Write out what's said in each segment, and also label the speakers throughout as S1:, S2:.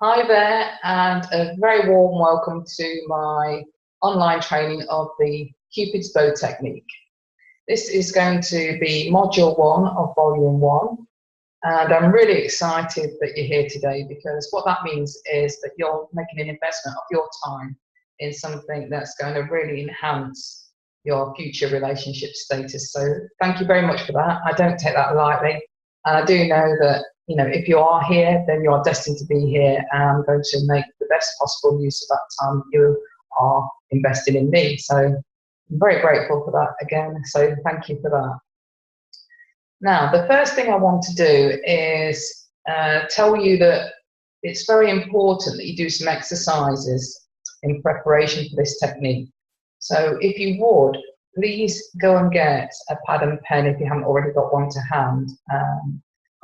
S1: Hi there, and a very warm welcome to my online training of the Cupid's bow technique. This is going to be module 1 of volume 1, and I'm really excited that you're here today because what that means is that you're making an investment of your time in something that's going to really enhance your future relationship status. So thank you very much for that. I don't take that lightly, and I do know that if you are here, then you are destined to be here, and I'm going to make the best possible use of that time you are investing in me. So I'm very grateful for that again. So thank you for that. Now, the first thing I want to do is tell you that it's very important that you do some exercises in preparation for this technique. So if you would, please go and get a pad and pen if you haven't already got one to hand.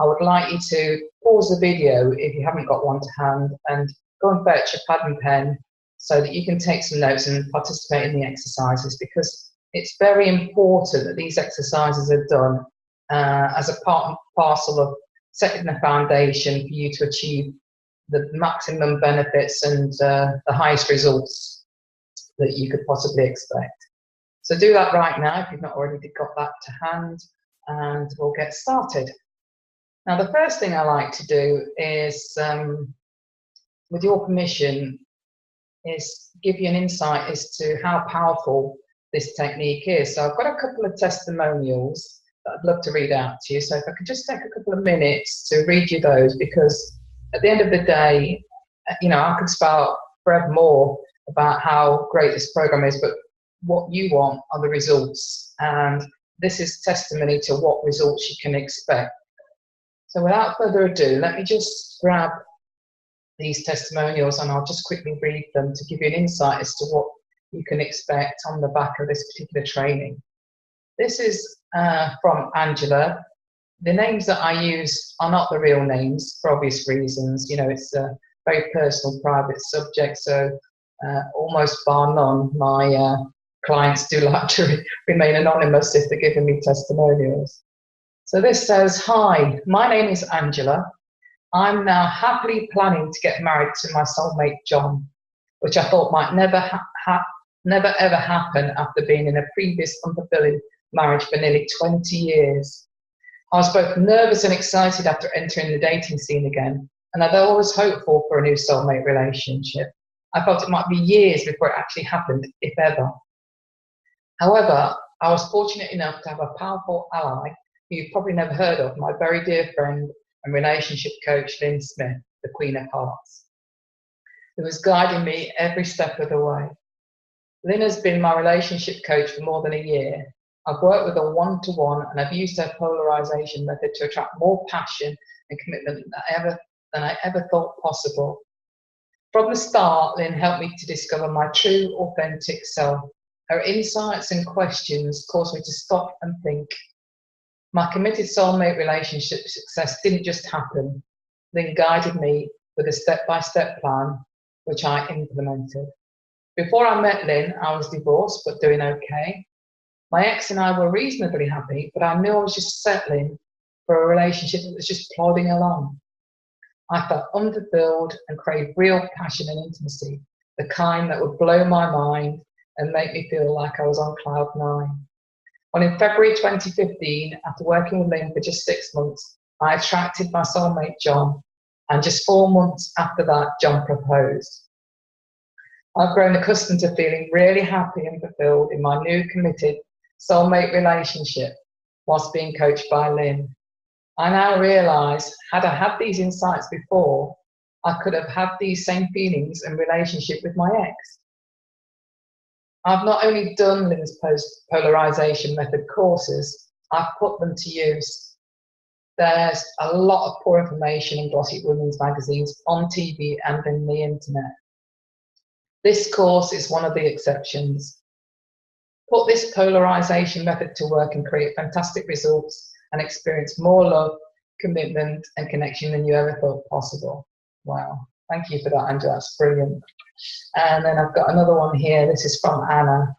S1: I would like you to pause the video if you haven't got one to hand and go and fetch a pad and pen so that you can take some notes and participate in the exercises, because it's very important that these exercises are done as a part and parcel of setting the foundation for you to achieve the maximum benefits and the highest results that you could possibly expect. So do that right now if you've not already got that to hand, and we'll get started. Now, the first thing I like to do is, with your permission, is give you an insight as to how powerful this technique is. So I've got a couple of testimonials that I'd love to read out to you. So if I could just take a couple of minutes to read you those, because at the end of the day, I could spout forevermore about how great this program is, but what you want are the results. And this is testimony to what results you can expect. So without further ado, let me just grab these testimonials and I'll just quickly read them to give you an insight as to what you can expect on the back of this particular training. This is from Angela. The names that I use are not the real names for obvious reasons. It's a very personal, private subject, so almost bar none, my clients do like to remain anonymous if they're giving me testimonials. So this says, "Hi, my name is Angela. I'm now happily planning to get married to my soulmate, John, which I thought might never ever happen after being in a previous unfulfilling marriage for nearly 20 years. I was both nervous and excited after entering the dating scene again, and I'd always hoped for a new soulmate relationship. I felt it might be years before it actually happened, if ever. However, I was fortunate enough to have a powerful ally who you've probably never heard of, my very dear friend and relationship coach, Lynn Smith, the Queen of Hearts, who was guiding me every step of the way. Lynn has been my relationship coach for more than a year. I've worked with her one-to-one, and I've used her polarization method to attract more passion and commitment than I ever thought possible. From the start, Lynn helped me to discover my true, authentic self. Her insights and questions caused me to stop and think. My committed soulmate relationship success didn't just happen. Lynn guided me with a step-by-step plan, which I implemented. Before I met Lynn, I was divorced, but doing okay. My ex and I were reasonably happy, but I knew I was just settling for a relationship that was just plodding along. I felt unfulfilled and craved real passion and intimacy, the kind that would blow my mind and make me feel like I was on cloud 9. When in February 2015, after working with Lynn for just 6 months, I attracted my soulmate, John, and just 4 months after that, John proposed. I've grown accustomed to feeling really happy and fulfilled in my new committed soulmate relationship whilst being coached by Lynn. I now realise, had I had these insights before, I could have had these same feelings and relationship with my ex. I've not only done Lynn's polarization method courses, I've put them to use. There's a lot of poor information in glossy women's magazines, on TV and in the internet. This course is one of the exceptions. Put this polarization method to work and create fantastic results and experience more love, commitment and connection than you ever thought possible. Wow, thank you for that, Angela, that's brilliant. And then I've got another one here. This is from Anna.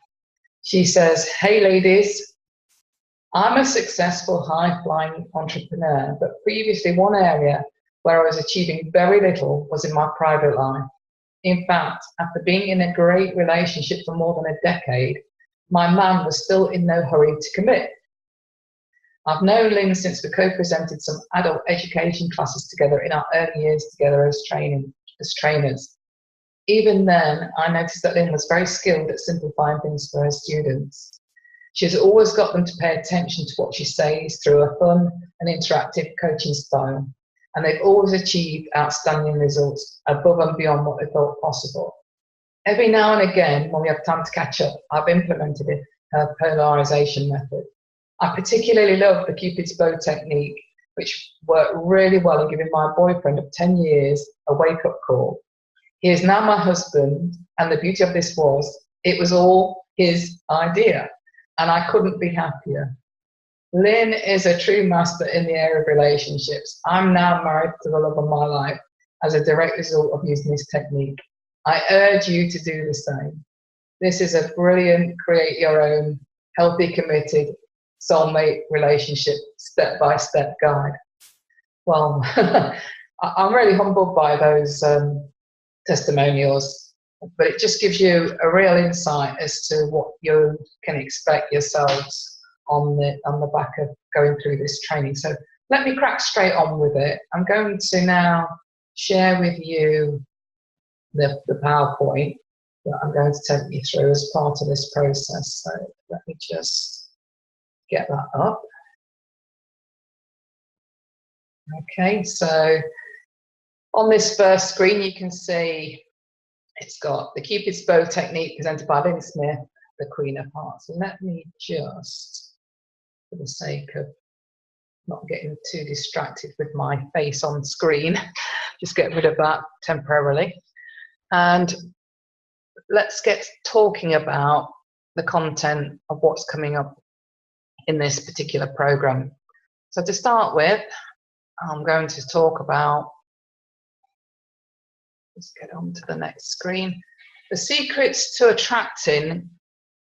S1: She says, "Hey ladies, I'm a successful high-flying entrepreneur, but previously one area where I was achieving very little was in my private life. In fact, after being in a great relationship for more than a decade, my man was still in no hurry to commit. I've known Lynn since we co-presented some adult education classes together in our early years together as trainers. Even then, I noticed that Lynn was very skilled at simplifying things for her students. She has always got them to pay attention to what she says through a fun and interactive coaching style, and they've always achieved outstanding results above and beyond what they thought possible. Every now and again, when we have time to catch up, I've implemented her polarization method. I particularly love the Cupid's bow technique, which worked really well in giving my boyfriend of 10 years a wake-up call. He is now my husband, and the beauty of this was, it was all his idea, and I couldn't be happier. Lynn is a true master in the area of relationships. I'm now married to the love of my life as a direct result of using this technique. I urge you to do the same. This is a brilliant, create your own, healthy, committed, soulmate relationship step-by-step guide. Well, I'm really humbled by those testimonials, but it just gives you a real insight as to what you can expect yourselves on the back of going through this training. So let me crack straight on with it. I'm going to now share with you the PowerPoint that I'm going to take you through as part of this process. So let me just get that up. Okay, so on this first screen you can see it's got the Cupid's bow technique presented by Lynn Smith, the Queen of Hearts. And let me just, for the sake of not getting too distracted with my face on screen, just get rid of that temporarily. And let's get talking about the content of what's coming up in this particular program. So to start with, I'm going to talk about, let's get on to the next screen, the secrets to attracting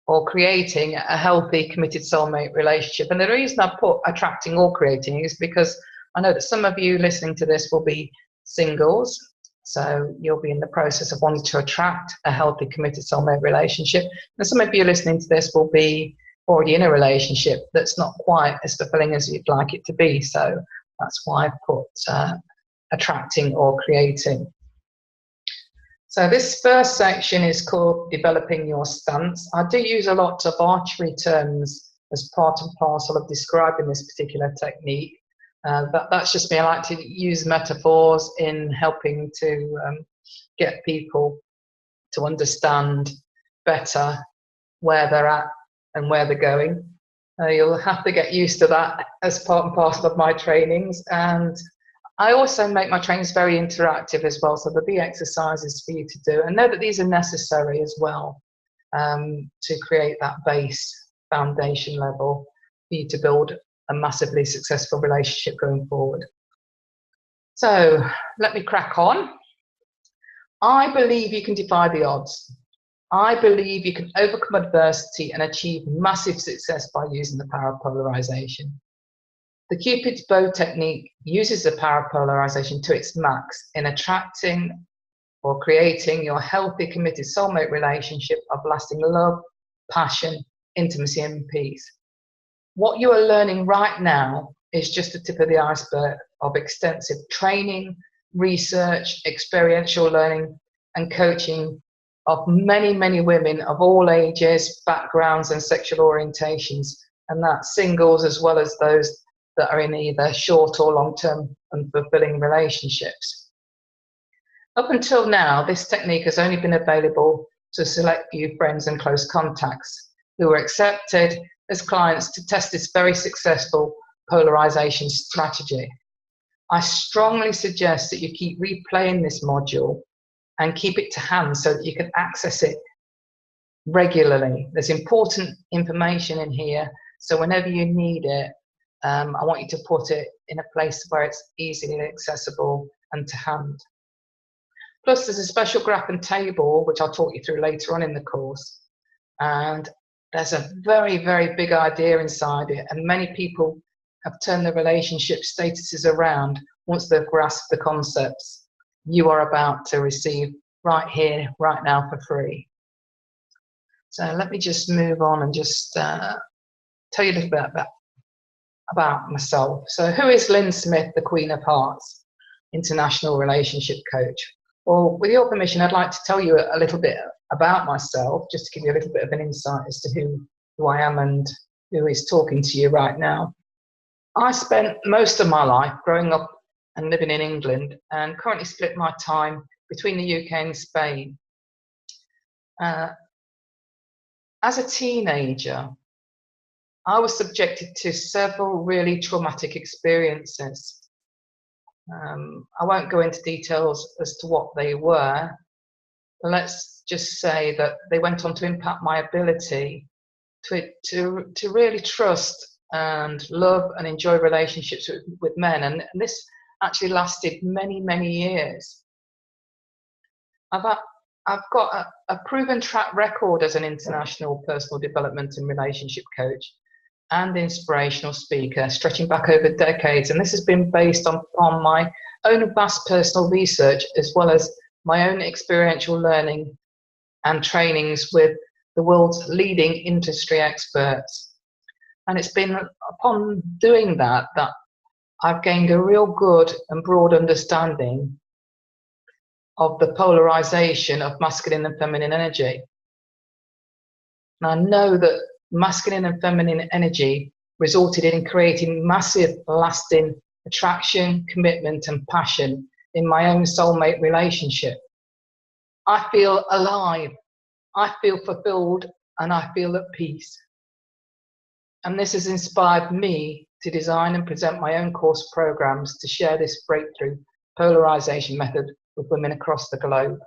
S1: or creating a healthy, committed soulmate relationship. And the reason I put attracting or creating is because I know that some of you listening to this will be singles, so you'll be in the process of wanting to attract a healthy, committed soulmate relationship. And some of you listening to this will be already in a relationship that's not quite as fulfilling as you'd like it to be. So that's why I put attracting or creating. So this first section is called Developing Your Stunts. I do use a lot of archery terms as part and parcel of describing this particular technique. That's just me. I like to use metaphors in helping to get people to understand better where they're at and where they're going. You'll have to get used to that as part and parcel of my trainings. And I also make my trainings very interactive as well, so there'll be exercises for you to do. And know that these are necessary as well to create that base foundation level for you to build a massively successful relationship going forward. So let me crack on. I believe you can defy the odds. I believe you can overcome adversity and achieve massive success by using the power of polarization. The Cupid's bow technique uses the power of polarization to its max in attracting or creating your healthy, committed soulmate relationship of lasting love, passion, intimacy, and peace. What you are learning right now is just the tip of the iceberg of extensive training, research, experiential learning, and coaching of many, many women of all ages, backgrounds, and sexual orientations, and that's singles as well as those that are in either short or long-term and fulfilling relationships. Up until now, this technique has only been available to a select few friends and close contacts who were accepted as clients to test this very successful polarization strategy. I strongly suggest that you keep replaying this module and keep it to hand so that you can access it regularly. There's important information in here, so whenever you need it, I want you to put it in a place where it's easily accessible and to hand. Plus, there's a special graph and table, which I'll talk you through later on in the course. And there's a very, very big idea inside it, and many people have turned their relationship statuses around once they've grasped the concepts you are about to receive right here, right now for free. So let me just move on and just tell you a little bit about myself. So who is Lynn Smith, the Queen of Hearts, international relationship coach? Well, with your permission, I'd like to tell you a little bit about myself, just to give you a little bit of an insight as to who I am and who is talking to you right now. I spent most of my life growing up and living in England, and currently split my time between the UK and Spain. As a teenager, I was subjected to several really traumatic experiences. I won't go into details as to what they were, but let's just say that they went on to impact my ability to really trust and love and enjoy relationships with men. And this actually lasted many, many years. I've got a proven track record as an international personal development and relationship coach and inspirational speaker, stretching back over decades. And this has been based on my own vast personal research, as well as my own experiential learning and trainings with the world's leading industry experts. And it's been upon doing that I've gained a real good and broad understanding of the polarization of masculine and feminine energy. And I know that masculine and feminine energy resulted in creating massive, lasting attraction, commitment, and passion in my own soulmate relationship. I feel alive, I feel fulfilled, and I feel at peace. And this has inspired me to design and present my own course programs to share this breakthrough polarization method with women across the globe.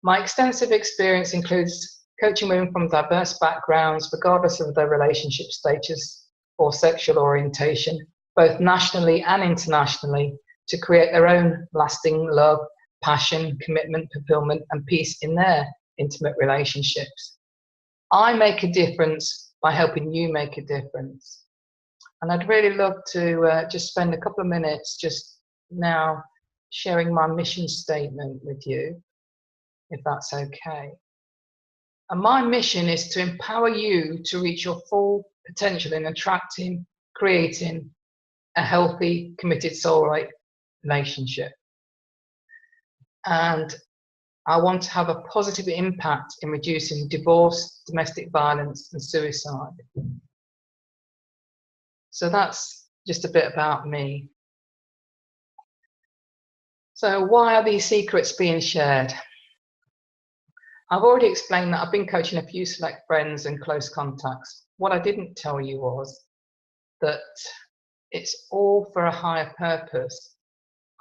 S1: My extensive experience includes coaching women from diverse backgrounds, regardless of their relationship status or sexual orientation, both nationally and internationally, to create their own lasting love, passion, commitment, fulfillment, and peace in their intimate relationships. I make a difference by helping you make a difference. And I'd really love to just spend a couple of minutes just now sharing my mission statement with you, if that's okay. And my mission is to empower you to reach your full potential in attracting, creating a healthy, committed soulmate relationship. And I want to have a positive impact in reducing divorce, domestic violence, and suicide. So that's just a bit about me. So why are these secrets being shared? I've already explained that I've been coaching a few select friends and close contacts. What I didn't tell you was that it's all for a higher purpose.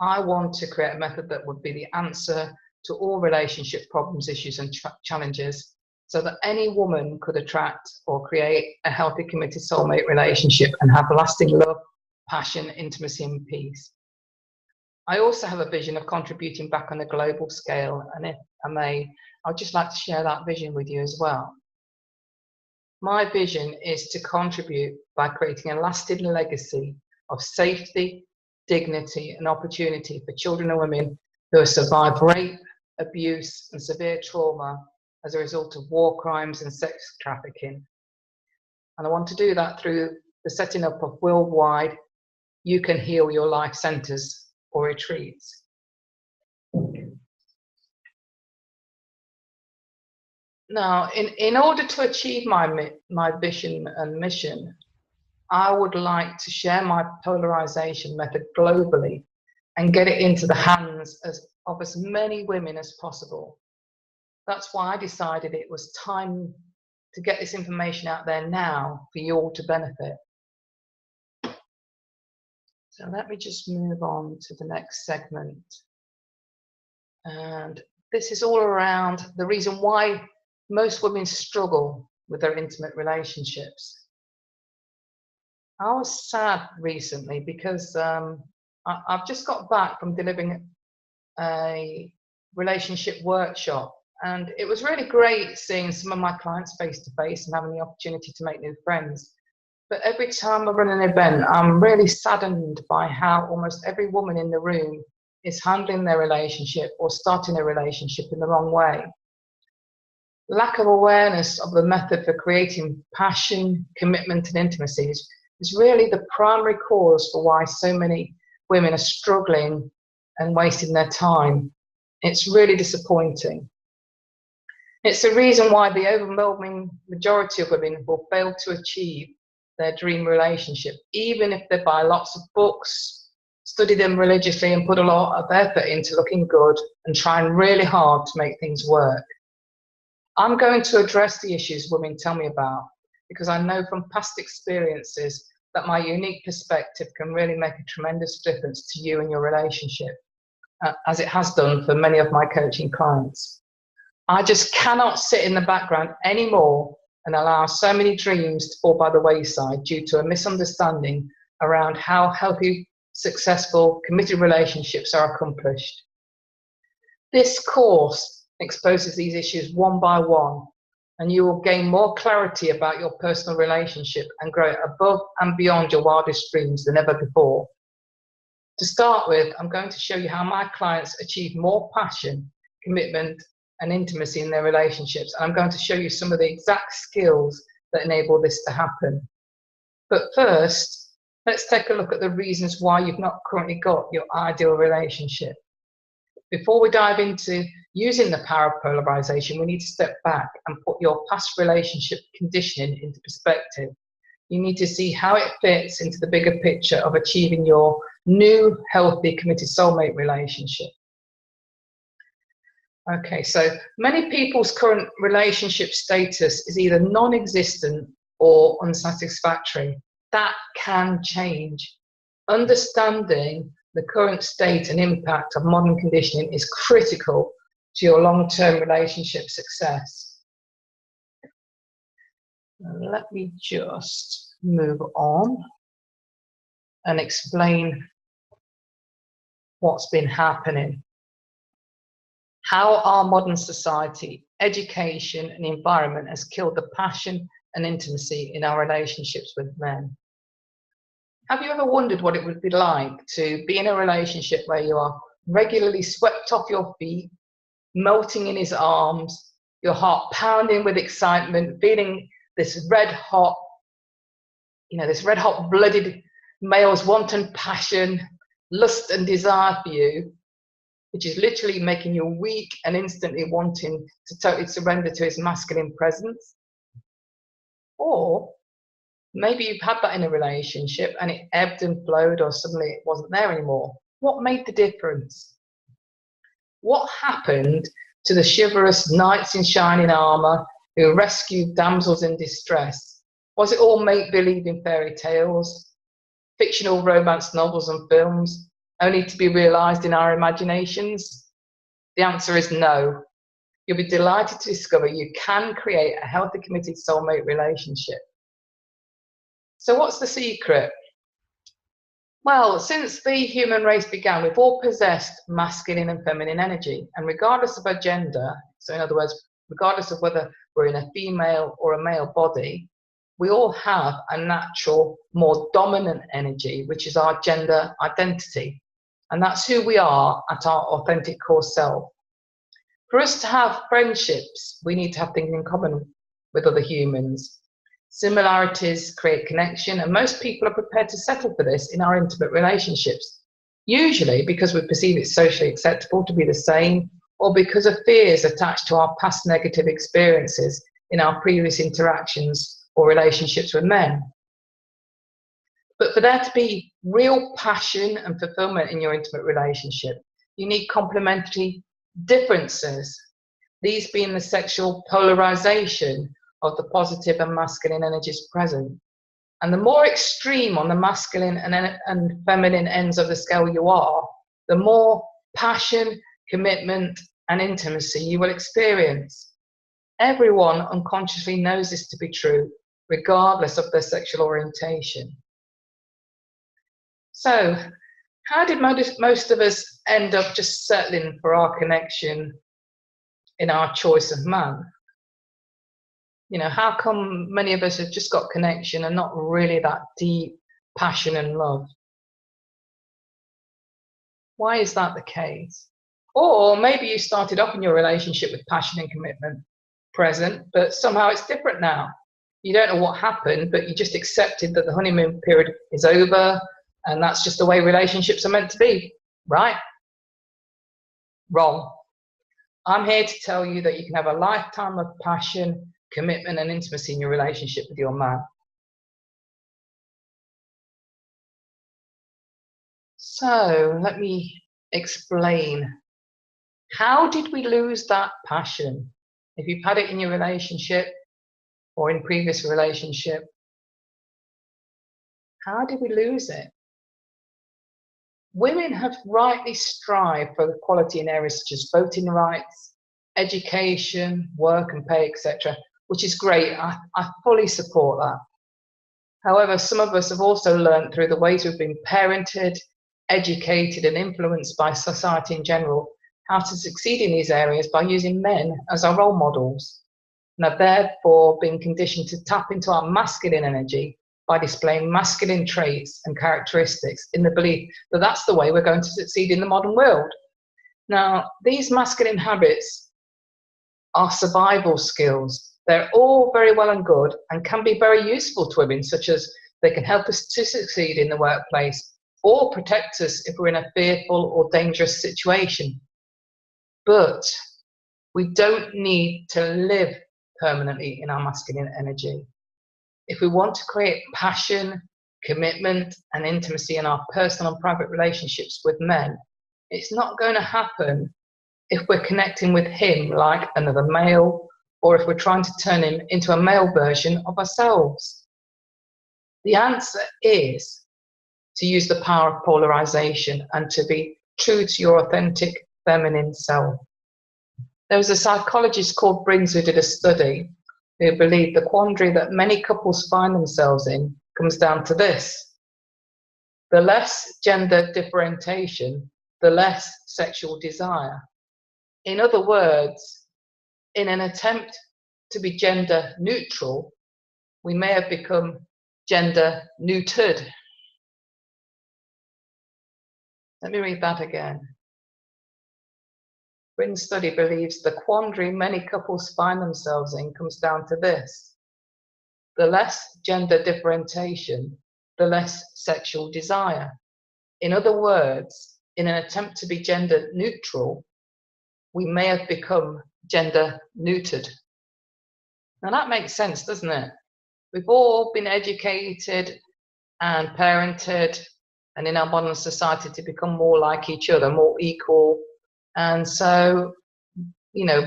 S1: I want to create a method that would be the answer to all relationship problems, issues, and challenges, so that any woman could attract or create a healthy, committed soulmate relationship and have lasting love, passion, intimacy, and peace. I also have a vision of contributing back on a global scale, and if I may, I'd just like to share that vision with you as well. My vision is to contribute by creating a lasting legacy of safety, dignity, and opportunity for children and women who have survived rape, abuse, and severe trauma as a result of war crimes and sex trafficking. And I want to do that through the setting up of worldwide You Can Heal Your Life centers or retreats. Now, in order to achieve my vision and mission, I would like to share my polarization method globally and get it into the hands of as many women as possible. That's why I decided it was time to get this information out there now for you all to benefit. So let me just move on to the next segment. And this is all around the reason why most women struggle with their intimate relationships. I was sad recently because I've just got back from delivering a relationship workshop, and it was really great seeing some of my clients face to face and having the opportunity to make new friends. But every time I run an event, I'm really saddened by how almost every woman in the room is handling their relationship or starting a relationship in the wrong way. Lack of awareness of the method for creating passion, commitment, and intimacy is really the primary cause for why so many women are struggling and wasting their time. It's really disappointing. It's the reason why the overwhelming majority of women will fail to achieve their dream relationship, even if they buy lots of books, study them religiously, and put a lot of effort into looking good and trying really hard to make things work. I'm going to address the issues women tell me about because I know from past experiences that my unique perspective can really make a tremendous difference to you and your relationship, as it has done for many of my coaching clients. I just cannot sit in the background anymore and allow so many dreams to fall by the wayside due to a misunderstanding around how healthy, successful, committed relationships are accomplished. This course exposes these issues one by one, and you will gain more clarity about your personal relationship and grow it above and beyond your wildest dreams than ever before. To start with, I'm going to show you how my clients achieve more passion, commitment, and intimacy in their relationships. And I'm going to show you some of the exact skills that enable this to happen. But first, let's take a look at the reasons why you've not currently got your ideal relationship. Before we dive into using the power of polarization, we need to step back and put your past relationship conditioning into perspective. You need to see how it fits into the bigger picture of achieving your new, healthy, committed soulmate relationship. Okay, so many people's current relationship status is either non-existent or unsatisfactory. That can change. Understanding the current state and impact of modern conditioning is critical to your long-term relationship success. Let me just move on and explain what's been happening. How our modern society, education, and environment has killed the passion and intimacy in our relationships with men. Have you ever wondered what it would be like to be in a relationship where you are regularly swept off your feet, melting in his arms, your heart pounding with excitement, feeling this red hot blooded male's wanton passion, lust and desire for you, which is literally making you weak and instantly wanting to totally surrender to his masculine presence? Or maybe you've had that in a relationship and it ebbed and flowed, or suddenly it wasn't there anymore. What made the difference? What happened to the chivalrous knights in shining armor who rescued damsels in distress? Was it all make-believe in fairy tales, fictional romance novels and films, only to be realized in our imaginations? The answer is no. You'll be delighted to discover you can create a healthy, committed soulmate relationship. So what's the secret? Well, since the human race began, we've all possessed masculine and feminine energy, and regardless of our gender, so in other words, regardless of whether we're in a female or a male body, we all have a natural, more dominant energy, which is our gender identity. And that's who we are at our authentic core self. For us to have friendships, we need to have things in common with other humans. Similarities create connection, and most people are prepared to settle for this in our intimate relationships, usually because we perceive it socially acceptable to be the same, or because of fears attached to our past negative experiences in our previous interactions or relationships with men. But for there to be real passion and fulfillment in your intimate relationship, you need complementary differences, these being the sexual polarization of the positive and masculine energies present. And the more extreme on the masculine and feminine ends of the scale you are, the more passion, commitment, and intimacy you will experience. Everyone unconsciously knows this to be true, regardless of their sexual orientation. So, how did most of us end up just settling for our connection in our choice of man? You know, how come many of us have just got connection and not really that deep passion and love? Why is that the case? Or maybe you started off in your relationship with passion and commitment present, but somehow it's different now. You don't know what happened, but you just accepted that the honeymoon period is over, and that's just the way relationships are meant to be, right? Wrong. I'm here to tell you that you can have a lifetime of passion, commitment, and intimacy in your relationship with your man. So let me explain. How did we lose that passion? If you've had it in your relationship or in previous relationship, how did we lose it? Women have rightly strived for equality in areas such as voting rights, education, work and pay, etc., which is great. I fully support that. However, some of us have also learned through the ways we've been parented, educated and influenced by society in general how to succeed in these areas by using men as our role models, and have therefore been conditioned to tap into our masculine energy by displaying masculine traits and characteristics in the belief that that's the way we're going to succeed in the modern world. Now, these masculine habits are survival skills. They're all very well and good and can be very useful to women, such as they can help us to succeed in the workplace or protect us if we're in a fearful or dangerous situation. But we don't need to live permanently in our masculine energy. If we want to create passion, commitment, and intimacy in our personal and private relationships with men, it's not going to happen if we're connecting with him like another male, or if we're trying to turn him into a male version of ourselves. The answer is to use the power of polarization and to be true to your authentic feminine self. There was a psychologist called Briggs who did a study who believed the quandary that many couples find themselves in comes down to this: the less gender differentiation, the less sexual desire. In other words, in an attempt to be gender neutral, we may have become gender neutered. Let me read that again. Briggs' study believes the quandary many couples find themselves in comes down to this: the less gender differentiation, the less sexual desire. In other words, in an attempt to be gender neutral, we may have become gender neutered. Now that makes sense, doesn't it? We've all been educated and parented and in our modern society to become more like each other, more equal. And so, you know,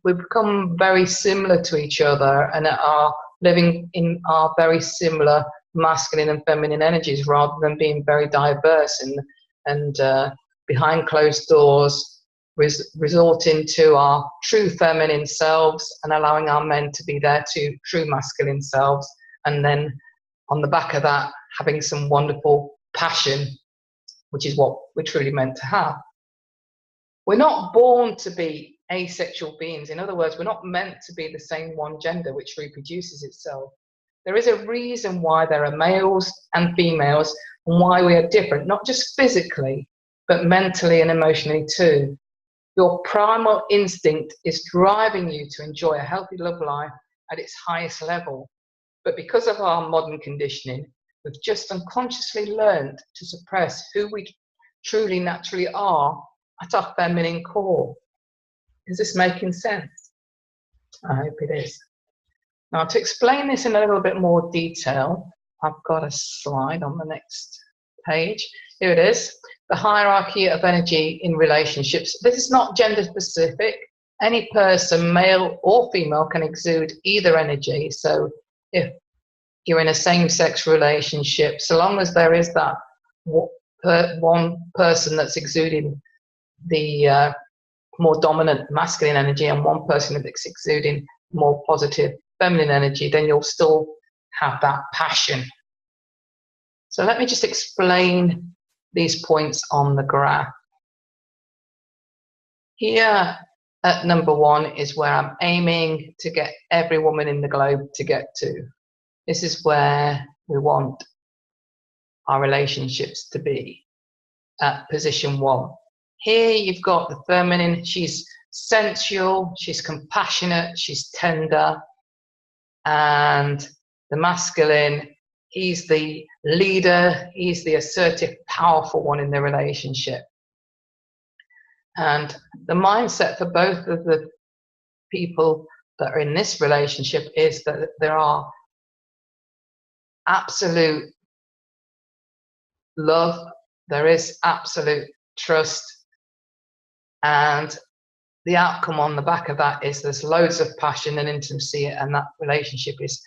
S1: we've become very similar to each other and are living in our very similar masculine and feminine energies rather than being very diverse and behind closed doors, resorting to our true feminine selves and allowing our men to be their true masculine selves. And then on the back of that, having some wonderful passion, which is what we're truly meant to have. We're not born to be asexual beings. In other words, we're not meant to be the same one gender which reproduces itself. There is a reason why there are males and females and why we are different, not just physically, but mentally and emotionally too. Your primal instinct is driving you to enjoy a healthy love life at its highest level. But because of our modern conditioning, we've just unconsciously learned to suppress who we truly naturally are at our feminine core. Is this making sense? I hope it is. Now, to explain this in a little bit more detail, I've got a slide on the next page. Here it is, the hierarchy of energy in relationships. This is not gender specific. Any person, male or female, can exude either energy. So if you're in a same-sex relationship, so long as there is that one person that's exuding the more dominant masculine energy and one person that's exuding more positive feminine energy, then you'll still have that passion. So let me just explain these points on the graph. Here at number 1 is where I'm aiming to get every woman in the globe to get to. This is where we want our relationships to be, at position 1. Here you've got the feminine. She's sensual, she's compassionate, she's tender. And the masculine, he's the leader, he's the assertive, powerful one in the relationship. And the mindset for both of the people that are in this relationship is that there are absolute love, there is absolute trust, and the outcome on the back of that is there's loads of passion and intimacy, and that relationship is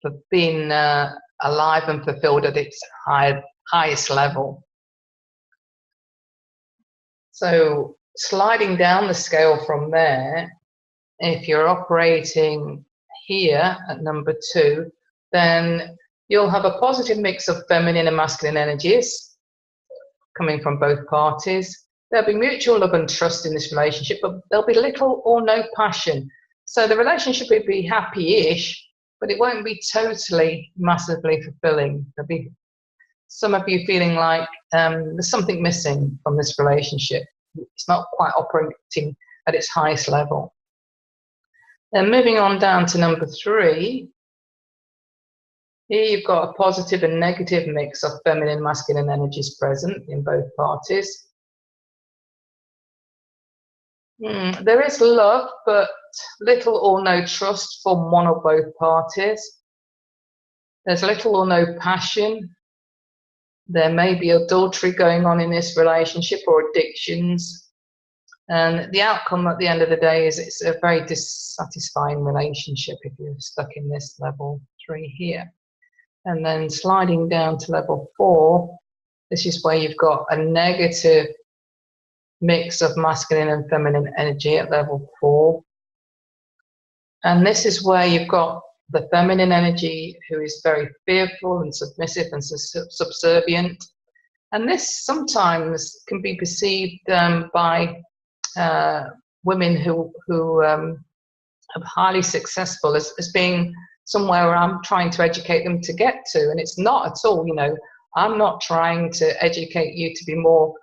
S1: for being alive and fulfilled at its highest level. So sliding down the scale from there, if you're operating here at number 2, then you'll have a positive mix of feminine and masculine energies coming from both parties. There'll be mutual love and trust in this relationship, but there'll be little or no passion. So the relationship will be happy-ish, but it won't be totally massively fulfilling. There'll be some of you feeling like there's something missing from this relationship. It's not quite operating at its highest level. Then moving on down to number 3, here you've got a positive and negative mix of feminine and masculine energies present in both parties. There is love, but little or no trust from one or both parties. There's little or no passion. There may be adultery going on in this relationship, or addictions. And the outcome at the end of the day is it's a very dissatisfying relationship if you're stuck in this level 3 here. And then sliding down to level 4, this is where you've got a negative mix of masculine and feminine energy at level 4. And this is where you've got the feminine energy, who is very fearful and submissive and subservient. And this sometimes can be perceived by women who are highly successful as being somewhere where I'm trying to educate them to get to. And it's not at all, you know, I'm not trying to educate you to be more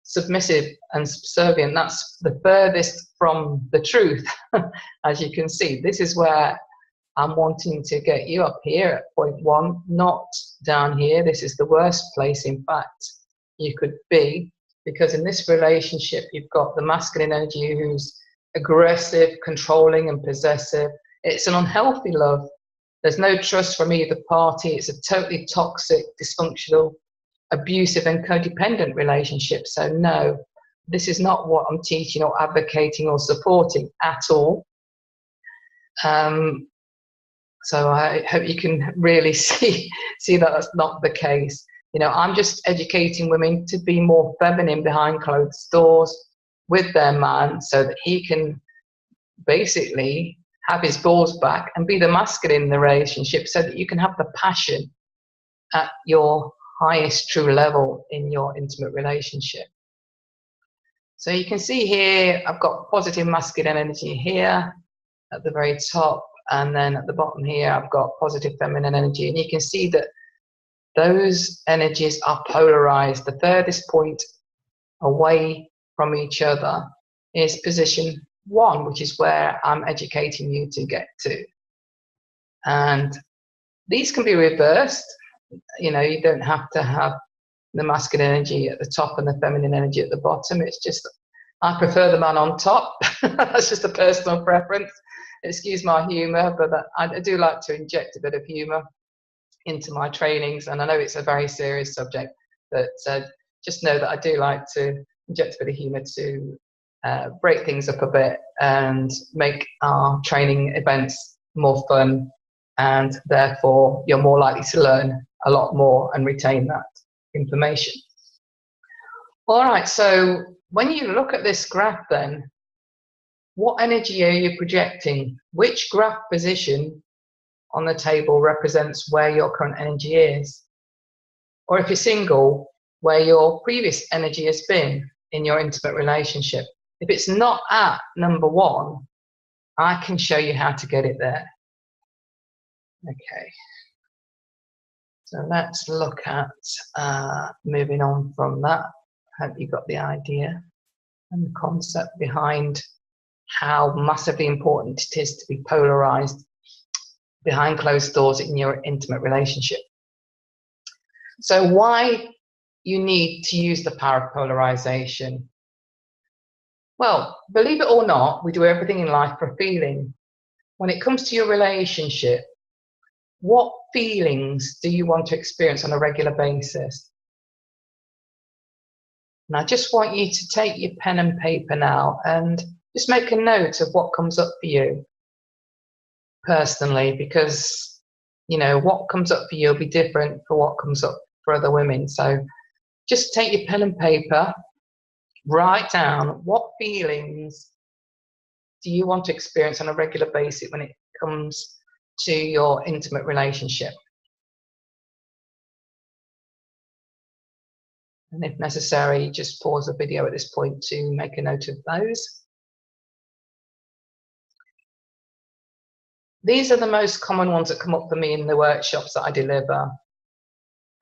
S1: submissive and subservient. That's the furthest from the truth. As you can see, this is where I'm wanting to get you up here at point 1, not down here. This is the worst place, in fact, you could be, because in this relationship, you've got the masculine energy who's aggressive, controlling, and possessive. It's an unhealthy love. There's no trust from either party. It's a totally toxic, dysfunctional, abusive, and codependent relationship. So no, this is not what I'm teaching or advocating or supporting at all. So I hope you can really see that that's not the case. You know, I'm just educating women to be more feminine behind closed doors with their man, so that he can basically have his balls back and be the masculine in the relationship, so that you can have the passion at your highest true level in your intimate relationship. So you can see here, I've got positive masculine energy here at the very top, and then at the bottom here, I've got positive feminine energy. And you can see that those energies are polarized. The furthest point away from each other is position 1, which is where I'm educating you to get to. And these can be reversed. You know, you don't have to have the masculine energy at the top and the feminine energy at the bottom. It's just, I prefer the man on top. That's just a personal preference. Excuse my humour, but I do like to inject a bit of humour into my trainings. And I know it's a very serious subject, but just know that I do like to inject a bit of humour to break things up a bit and make our training events more fun. And therefore, you're more likely to learn a lot more and retain that information. All right, so when you look at this graph then, what energy are you projecting? Which graph position on the table represents where your current energy is? Or if you're single, where your previous energy has been in your intimate relationship. If it's not at number one, I can show you how to get it there. Okay. So let's look at moving on from that. Hope you got the idea and the concept behind how massively important it is to be polarized behind closed doors in your intimate relationship. So why you need to use the power of polarization? Well, believe it or not, we do everything in life for a feeling. When it comes to your relationship, what feelings do you want to experience on a regular basis? And I just want you to take your pen and paper now and just make a note of what comes up for you personally, because, you know, what comes up for you will be different for what comes up for other women. So just take your pen and paper, write down what feelings do you want to experience on a regular basis when it comes to your intimate relationship. And if necessary, just pause the video at this point to make a note of those. These are the most common ones that come up for me in the workshops that I deliver.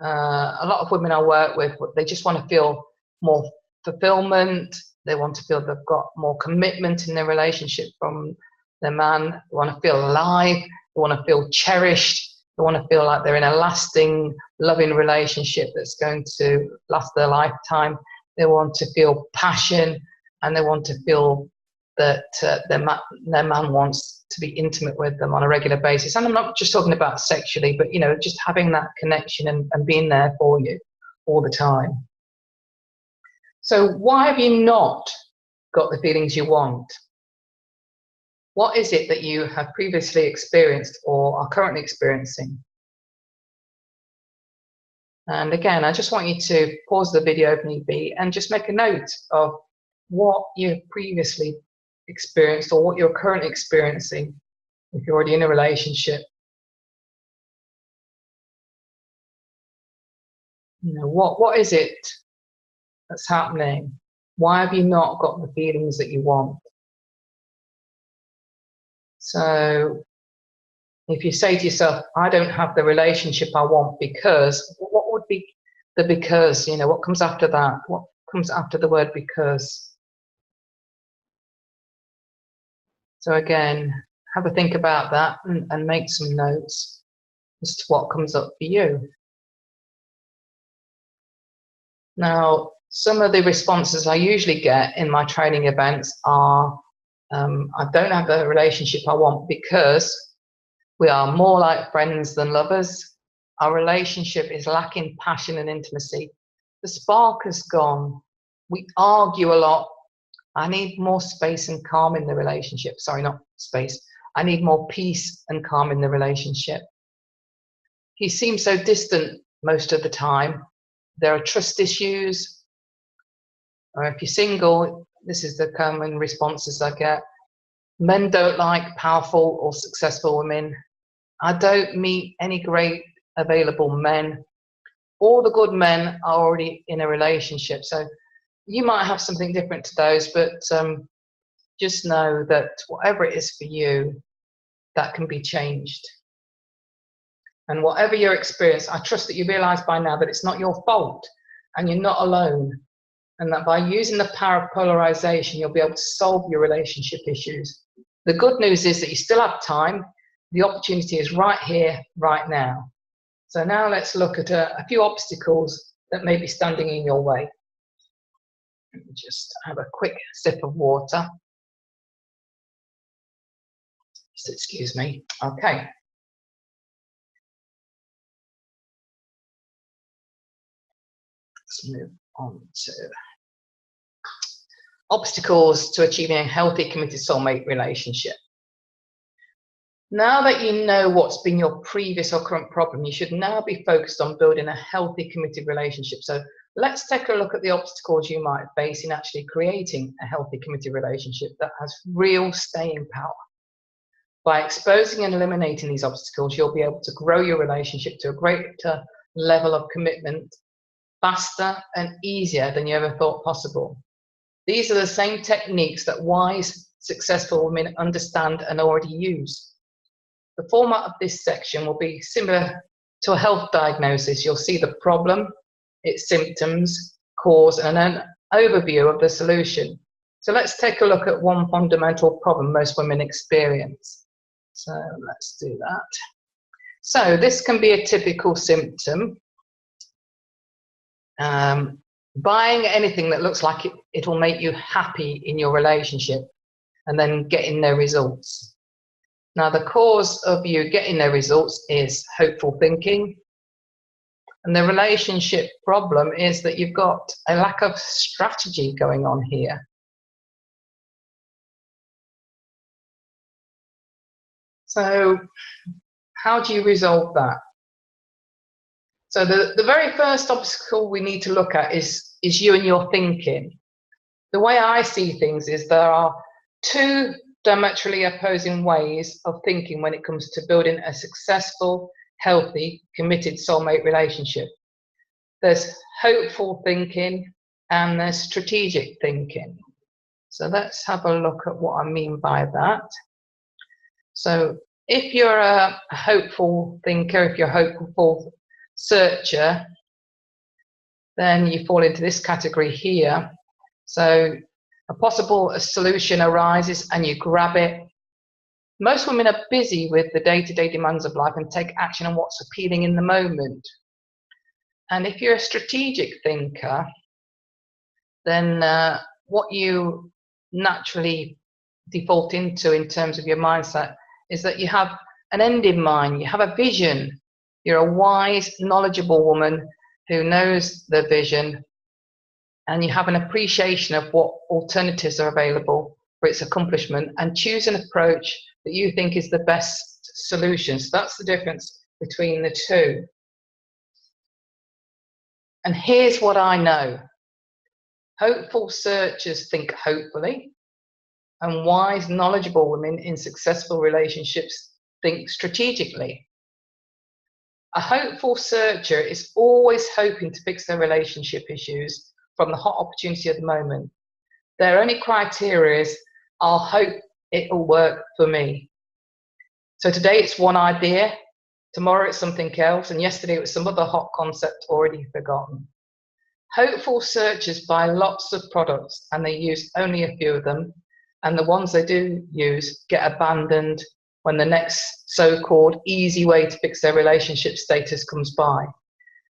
S1: A lot of women I work with, they just want to feel more fulfillment. They want to feel they've got more commitment in their relationship from their man. They want to feel alive. They want to feel cherished. They want to feel like they're in a lasting, loving relationship that's going to last their lifetime. They want to feel passion, and they want to feel that their man wants to be intimate with them on a regular basis. And I'm not just talking about sexually, but, you know, just having that connection and being there for you all the time. So why have you not got the feelings you want? What is it that you have previously experienced or are currently experiencing? And again, I just want you to pause the video if need be and just make a note of what you've previously experienced or what you're currently experiencing if you're already in a relationship. You know, what is it that's happening? Why have you not got the feelings that you want? So if you say to yourself, I don't have the relationship I want because, what would be the because? You know, what comes after that? What comes after the word because? So again, have a think about that and make some notes as to what comes up for you. Now, some of the responses I usually get in my training events are, I don't have the relationship I want because we are more like friends than lovers. Our relationship is lacking passion and intimacy. The spark has gone. We argue a lot. I need more space and calm in the relationship. Sorry, not space. I need more peace and calm in the relationship. He seems so distant most of the time. There are trust issues. Or if you're single, this is the common responses I get. Men don't like powerful or successful women. I don't meet any great available men. All the good men are already in a relationship. So you might have something different to those, but just know that whatever it is for you, that can be changed. And whatever your experience, I trust that you realize by now that it's not your fault and you're not alone. And that by using the power of polarization, you'll be able to solve your relationship issues. The good news is that you still have time. The opportunity is right here, right now. So now let's look at a few obstacles that may be standing in your way. Let me just have a quick sip of water. Just excuse me. Okay. Let's move on to obstacles to achieving a healthy, committed soulmate relationship. Now that you know what's been your previous or current problem, you should now be focused on building a healthy, committed relationship. So let's take a look at the obstacles you might face in actually creating a healthy, committed relationship that has real staying power. By exposing and eliminating these obstacles, you'll be able to grow your relationship to a greater level of commitment faster and easier than you ever thought possible. These are the same techniques that wise, successful women understand and already use. The format of this section will be similar to a health diagnosis. You'll see the problem, its symptoms, cause, and an overview of the solution. So let's take a look at one fundamental problem most women experience. So let's do that. So this can be a typical symptom. Buying anything that looks like it'll make you happy in your relationship and then getting no results. Now, the cause of you getting no results is hopeful thinking. And the relationship problem is that you've got a lack of strategy going on here. So how do you resolve that? So the very first obstacle we need to look at is you and your thinking. The way I see things is there are two diametrically opposing ways of thinking when it comes to building a successful, healthy, committed soulmate relationship. There's hopeful thinking and there's strategic thinking. So let's have a look at what I mean by that. So if you're a hopeful thinker, if you're a hopeful searcher, then you fall into this category here. So a possible solution arises and you grab it. Most women are busy with the day-to-day demands of life and take action on what's appealing in the moment. And if you're a strategic thinker, then what you naturally default into in terms of your mindset is that you have an end in mind, you have a vision. You're a wise, knowledgeable woman who knows the vision, and you have an appreciation of what alternatives are available for its accomplishment and choose an approach that you think is the best solution. So that's the difference between the two. And here's what I know. Hopeful searchers think hopefully, and wise, knowledgeable women in successful relationships think strategically. A hopeful searcher is always hoping to fix their relationship issues from the hot opportunity of the moment. Their only criteria is, I'll hope it'll work for me. So today it's one idea, tomorrow it's something else, and yesterday it was some other hot concept already forgotten. Hopeful searchers buy lots of products and they use only a few of them, and the ones they do use get abandoned when the next so-called easy way to fix their relationship status comes by.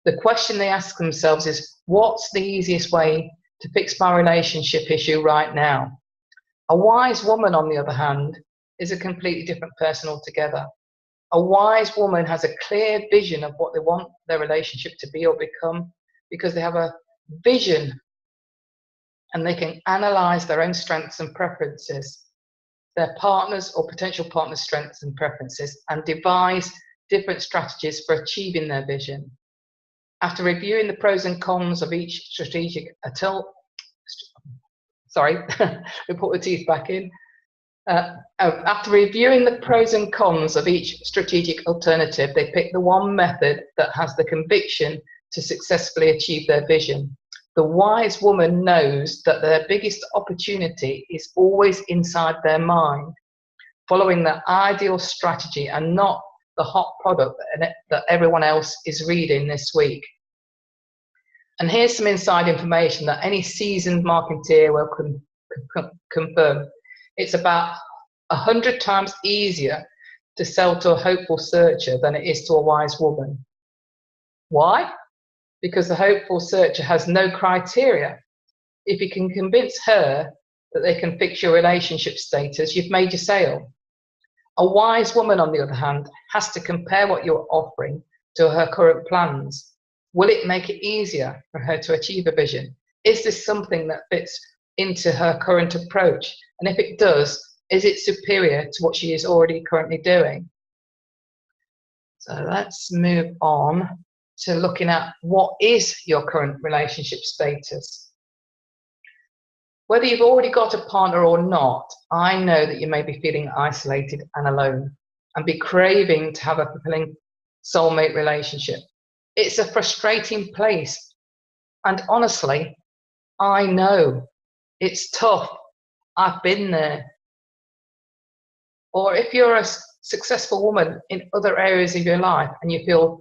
S1: The question they ask themselves is, what's the easiest way to fix my relationship issue right now? A wise woman, on the other hand, is a completely different person altogether. A wise woman has a clear vision of what they want their relationship to be or become, because they have a vision and they can analyze their own strengths and preferences, their partners or potential partners' strengths and preferences, and devise different strategies for achieving their vision. After reviewing the pros and cons of each strategic we put the teeth back in. After reviewing the pros and cons of each strategic alternative, they pick the one method that has the conviction to successfully achieve their vision. The wise woman knows that their biggest opportunity is always inside their mind, following the ideal strategy and not the hot product that everyone else is reading this week. And here's some inside information that any seasoned marketeer will confirm. It's about 100 times easier to sell to a hopeful searcher than it is to a wise woman. Why? Because the hopeful searcher has no criteria. If you can convince her that they can fix your relationship status, you've made your sale. A wise woman, on the other hand, has to compare what you're offering to her current plans. Will it make it easier for her to achieve a vision? Is this something that fits into her current approach? And if it does, is it superior to what she is already currently doing? So let's move on to looking at what is your current relationship status. Whether you've already got a partner or not, I know that you may be feeling isolated and alone and be craving to have a fulfilling soulmate relationship. It's a frustrating place. And honestly, I know It's tough. I've been there. Or if you're a successful woman in other areas of your life and you feel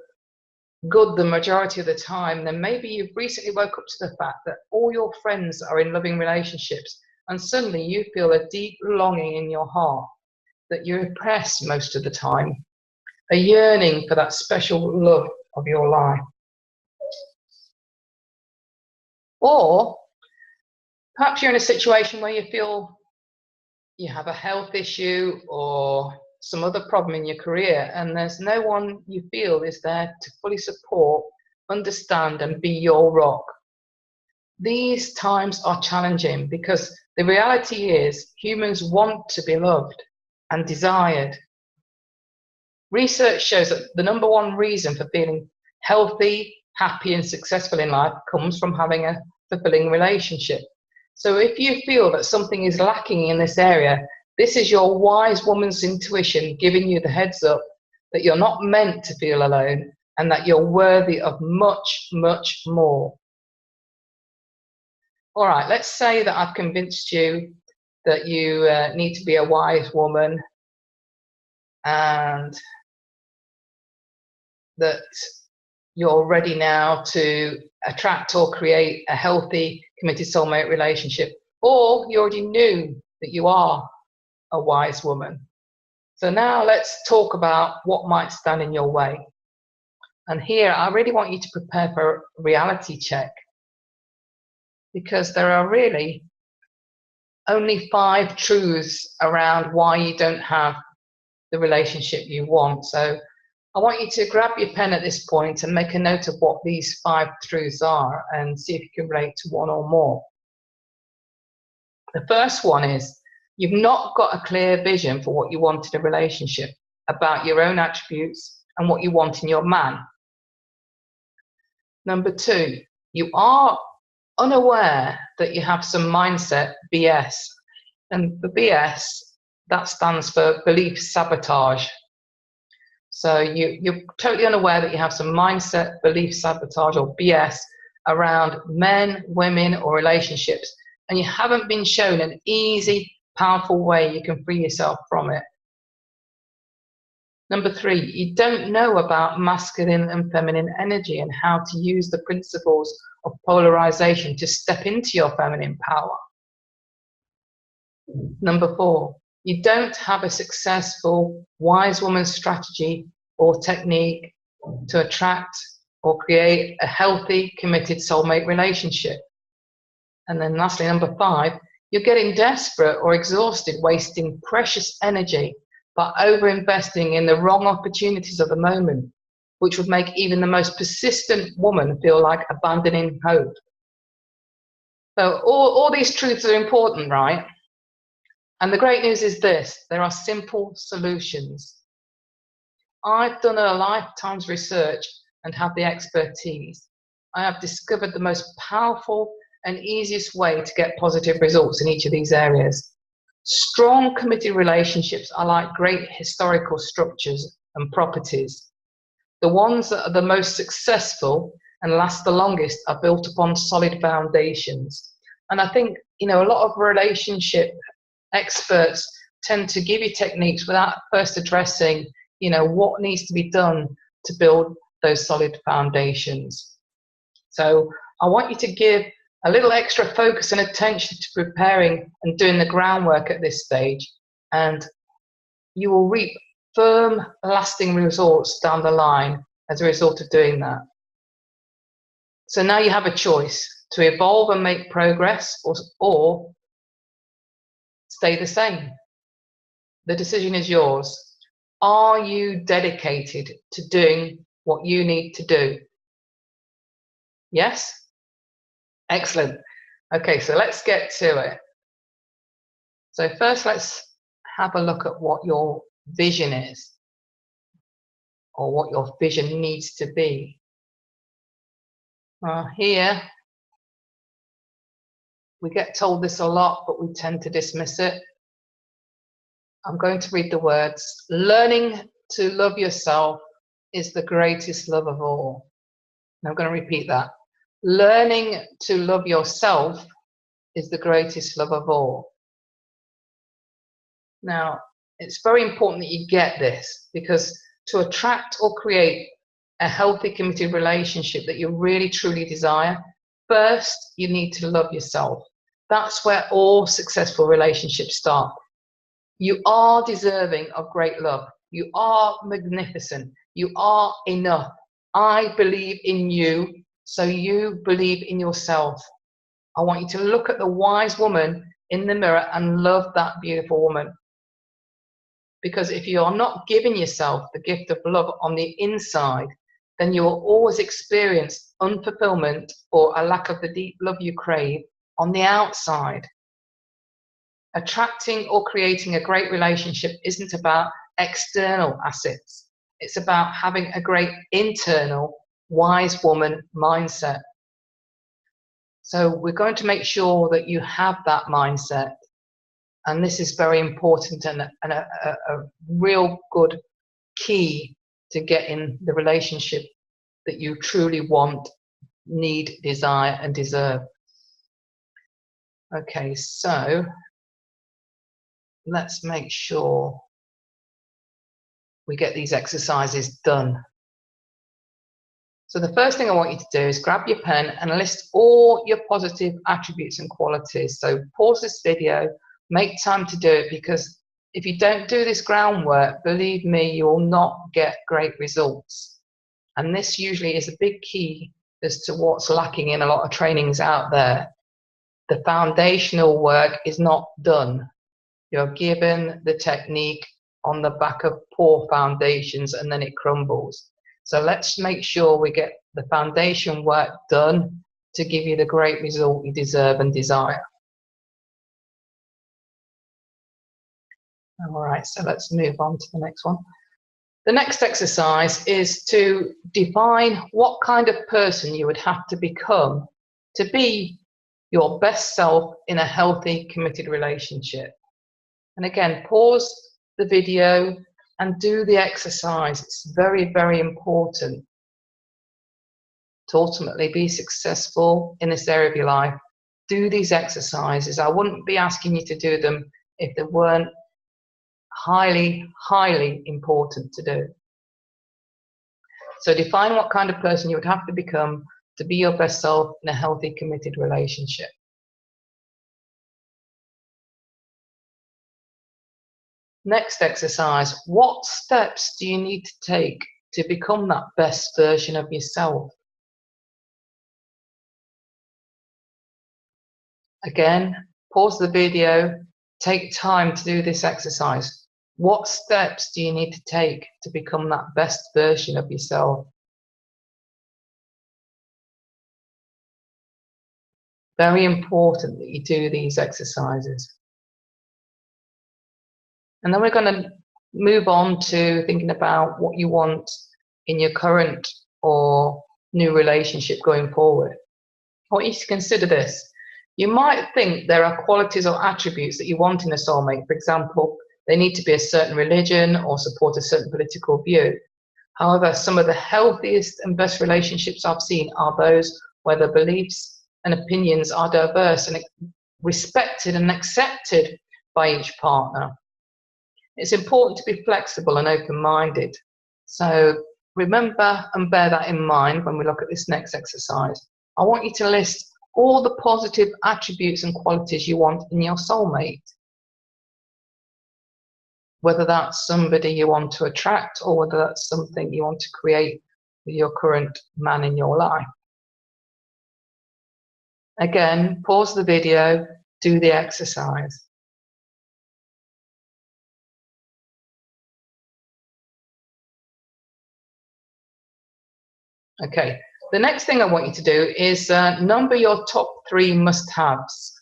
S1: good the majority of the time, then maybe you've recently woke up to the fact that all your friends are in loving relationships, and suddenly you feel a deep longing in your heart that you're repressed most of the time, a yearning for that special love of your life. Or perhaps you're in a situation where you feel you have a health issue or some other problem in your career, and there's no one you feel is there to fully support, understand, and be your rock. These times are challenging because the reality is humans want to be loved and desired. Research shows that the number one reason for feeling healthy, happy, and successful in life comes from having a fulfilling relationship. So if you feel that something is lacking in this area, this is your wise woman's intuition giving you the heads up that you're not meant to feel alone and that you're worthy of much, much more. All right, let's say that I've convinced you that you need to be a wise woman and that you're ready now to attract or create a healthy, committed soulmate relationship, or you already knew that you are a wise woman. So now let's talk about what might stand in your way. And here, I really want you to prepare for a reality check, because there are really only 5 truths around why you don't have the relationship you want. So I want you to grab your pen at this point and make a note of what these 5 truths are and see if you can relate to one or more. The first one is you've not got a clear vision for what you want in a relationship, about your own attributes and what you want in your man. Number 2, you are unaware that you have some mindset BS. And the BS, that stands for belief sabotage. So you're totally unaware that you have some mindset, belief sabotage, or BS around men, women, or relationships, and you haven't been shown an easy, powerful way you can free yourself from it. Number 3, you don't know about masculine and feminine energy and how to use the principles of polarization to step into your feminine power. Number 4, you don't have a successful wise woman strategy or technique to attract or create a healthy, committed soulmate relationship. And then lastly, number 5, you're getting desperate or exhausted, wasting precious energy by over-investing in the wrong opportunities of the moment, which would make even the most persistent woman feel like abandoning hope. So all these truths are important, right? And the great news is this: there are simple solutions. I've done a lifetime's research and have the expertise. I have discovered the most powerful and easiest way to get positive results in each of these areas. Strong, committed relationships are like great historical structures and properties. The ones that are the most successful and last the longest are built upon solid foundations. And I think, a lot of relationship experts tend to give you techniques without first addressing, what needs to be done to build those solid foundations. So I want you to give a little extra focus and attention to preparing and doing the groundwork at this stage, and you will reap firm, lasting results down the line as a result of doing that. So now you have a choice to evolve and make progress, or stay the same. The decision is yours. Are you dedicated to doing what you need to do? Yes? Excellent. Okay, so let's get to it. So first, let's have a look at what your vision is, or what your vision needs to be. Here, we get told this a lot, but we tend to dismiss it. I'm going to read the words. Learning to love yourself is the greatest love of all. And I'm going to repeat that. Learning to love yourself is the greatest love of all. Now, it's very important that you get this, because to attract or create a healthy, committed relationship that you really, truly desire, first, you need to love yourself. That's where all successful relationships start. You are deserving of great love. You are magnificent. You are enough. I believe in you, so you believe in yourself. I want you to look at the wise woman in the mirror and love that beautiful woman. Because if you're not giving yourself the gift of love on the inside, then you will always experience unfulfillment or a lack of the deep love you crave on the outside. Attracting or creating a great relationship isn't about external assets. It's about having a great internal, wise woman mindset. So we're going to make sure that you have that mindset. And this is very important and a real good key to getting the relationship that you truly want, need, desire, and deserve. Okay, so let's make sure we get these exercises done. So the first thing I want you to do is grab your pen and list all your positive attributes and qualities. So pause this video, make time to do it, because if you don't do this groundwork, believe me, you will not get great results. And this usually is a big key as to what's lacking in a lot of trainings out there. The foundational work is not done. You're given the technique on the back of poor foundations and then it crumbles. So let's make sure we get the foundation work done to give you the great result you deserve and desire. All right, so let's move on to the next one. The next exercise is to define what kind of person you would have to become to be your best self in a healthy, committed relationship. And again, pause the video and do the exercise. It's very, very important to ultimately be successful in this area of your life. Do these exercises. I wouldn't be asking you to do them if they weren't highly, highly important to do. So define what kind of person you would have to become to be your best self in a healthy, committed relationship. Next exercise, what steps do you need to take to become that best version of yourself? Again, pause the video, take time to do this exercise. What steps do you need to take to become that best version of yourself? Very important that you do these exercises. And then we're going to move on to thinking about what you want in your current or new relationship going forward. I want you to consider this. You might think there are qualities or attributes that you want in a soulmate. For example, they need to be a certain religion or support a certain political view. However, some of the healthiest and best relationships I've seen are those where the beliefs and opinions are diverse and respected and accepted by each partner. It's important to be flexible and open-minded. So remember and bear that in mind when we look at this next exercise. I want you to list all the positive attributes and qualities you want in your soulmate. Whether that's somebody you want to attract or whether that's something you want to create with your current man in your life. Again, pause the video, do the exercise. Okay, the next thing I want you to do is number your top 3 must-haves.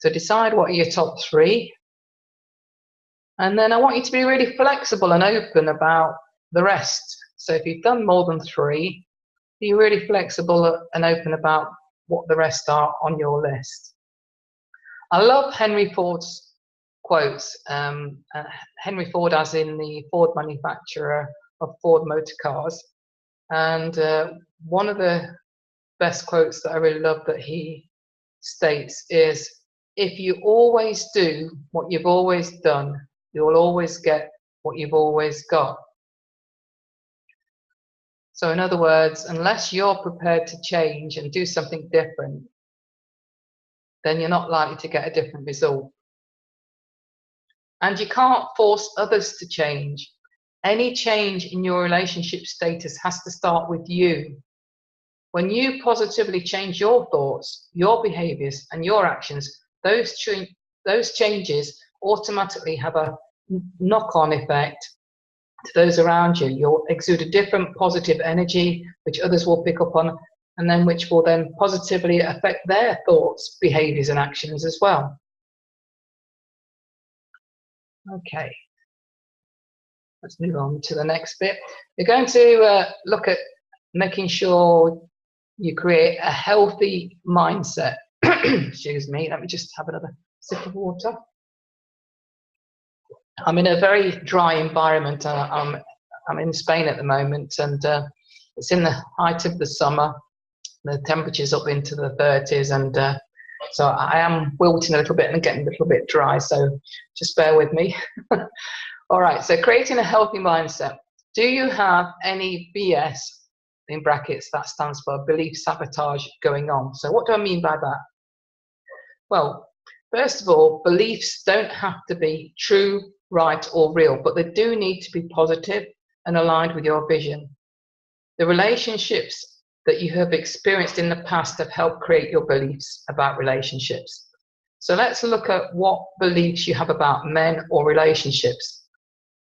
S1: So decide what are your top 3. And then I want you to be really flexible and open about the rest. So if you've done more than 3, be really flexible and open about what the rest are on your list. I love Henry Ford's quotes. Henry Ford, as in the Ford manufacturer of Ford motor cars. And one of the best quotes that I really love that he states is, if you always do what you've always done, you'll always get what you've always got. So in other words, unless you're prepared to change and do something different, then you're not likely to get a different result. And you can't force others to change. Any change in your relationship status has to start with you. When you positively change your thoughts, your behaviors, and your actions, those changes automatically have a knock-on effect to those around you. You'll exude a different positive energy, which others will pick up on, and then which will then positively affect their thoughts, behaviors, and actions as well. Okay, let's move on to the next bit. We're going to look at making sure you create a healthy mindset. Excuse me, let me just have another sip of water. I'm in a very dry environment. I'm in Spain at the moment, and it's in the height of the summer. The temperature's up into the 30s, and so I am wilting a little bit and getting a little bit dry, so just bear with me. All right, so creating a healthy mindset. Do you have any BS, in brackets, that stands for belief sabotage, going on? So what do I mean by that? Well, first of all, beliefs don't have to be true, right, or real, but they do need to be positive and aligned with your vision. The relationships that you have experienced in the past have helped create your beliefs about relationships. So let's look at what beliefs you have about men or relationships.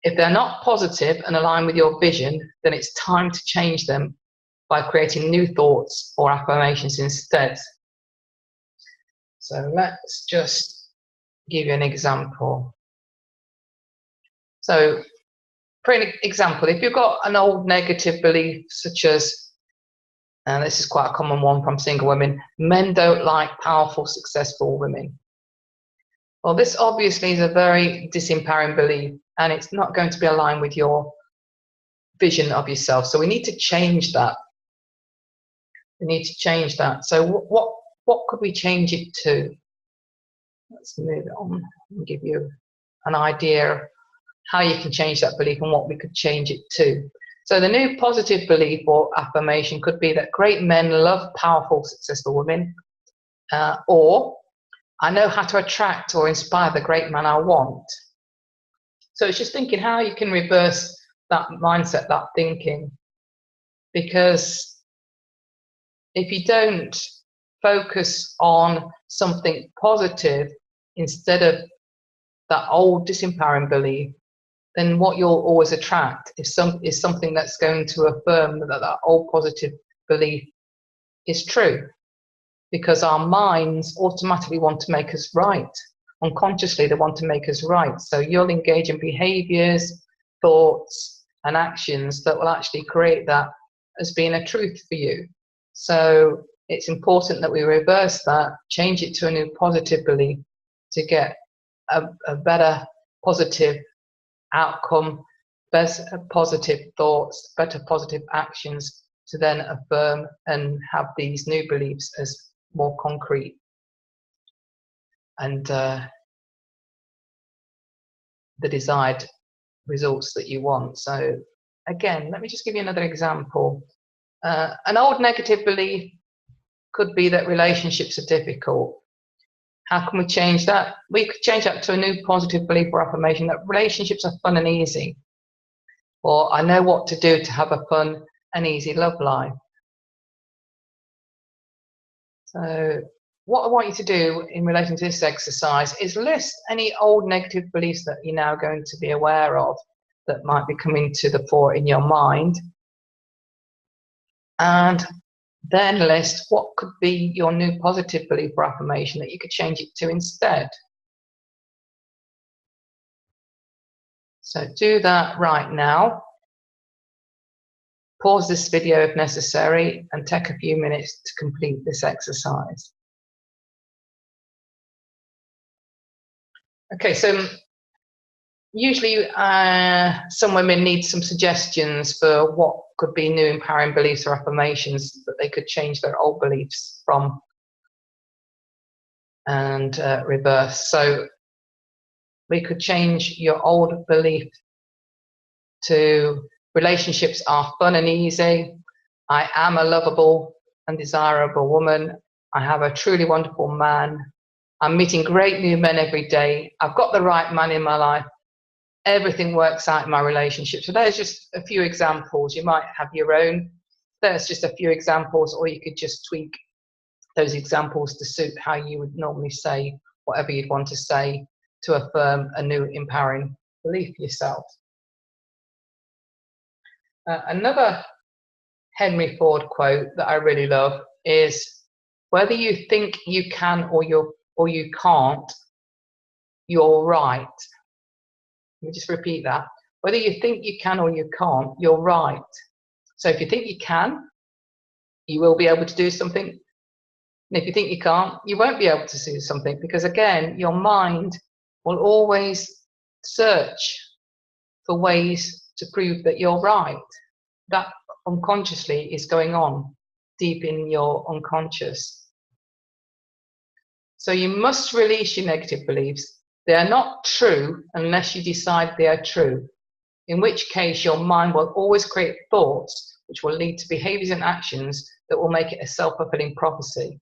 S1: If they're not positive and aligned with your vision, then it's time to change them by creating new thoughts or affirmations instead. So let's just give you an example. So for an example, if you've got an old negative belief such as, and this is quite a common one from single women, men don't like powerful, successful women. Well, this obviously is a very disempowering belief, and it's not going to be aligned with your vision of yourself. So we need to change that. We need to change that. So what could we change it to? Let's move it on and give you an idea of how you can change that belief and what we could change it to. So the new positive belief or affirmation could be that great men love powerful, successful women, or I know how to attract or inspire the great man I want. So it's just thinking how you can reverse that mindset, that thinking, because if you don't focus on something positive instead of that old disempowering belief, then what you'll always attract is something that's going to affirm that old positive belief is true, because our minds automatically want to make us right. Unconsciously, they want to make us right. So you'll engage in behaviors, thoughts, and actions that will actually create that as being a truth for you. So it's important that we reverse that, change it to a new positive belief to get a better positive outcome, better positive thoughts, better positive actions to then affirm and have these new beliefs as more concrete and the desired results that you want. So again, let me just give you another example. An old negative belief could be that relationships are difficult. How can we change that? We could change that to a new positive belief or affirmation that relationships are fun and easy. Or I know what to do to have a fun and easy love life. So what I want you to do in relation to this exercise is list any old negative beliefs that you're now going to be aware of that might be coming to the fore in your mind. And then list what could be your new positive belief or affirmation that you could change it to instead. So do that right now. Pause this video if necessary and take a few minutes to complete this exercise. Okay, so usually some women need some suggestions for what could be new empowering beliefs or affirmations that they could change their old beliefs from. and reverse. So we could change your old belief to relationships are fun and easy. I am a lovable and desirable woman. I have a truly wonderful man. I'm meeting great new men every day. I've got the right man in my life. Everything works out in my relationship. So there's just a few examples. You might have your own. There's just a few examples, or you could just tweak those examples to suit how you would normally say whatever you'd want to say to affirm a new empowering belief yourself. Another Henry Ford quote that I really love is, whether you think you can or you can't, you're right. Let me just repeat that. Whether you think you can or you can't, you're right. So if you think you can, you will be able to do something. And if you think you can't, you won't be able to do something, because again, your mind will always search for ways to prove that you're right. That unconsciously is going on deep in your unconscious. So you must release your negative beliefs. They are not true unless you decide they are true, in which case your mind will always create thoughts which will lead to behaviors and actions that will make it a self-fulfilling prophecy.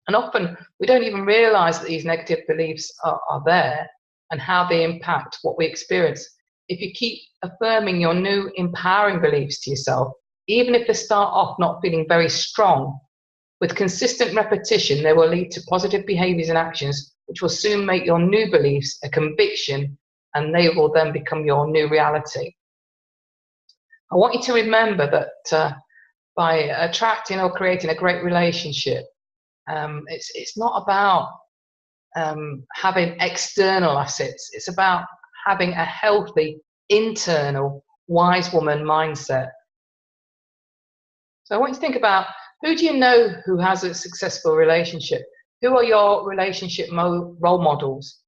S1: And often we don't even realize that these negative beliefs are there and how they impact what we experience. If you keep affirming your new empowering beliefs to yourself, even if they start off not feeling very strong, with consistent repetition, they will lead to positive behaviors and actions, which will soon make your new beliefs a conviction, and they will then become your new reality. I want you to remember that by attracting or creating a great relationship, it's not about having external assets. It's about having a healthy, internal, wise woman mindset. So I want you to think about, who do you know who has a successful relationship? Who are your relationship role models?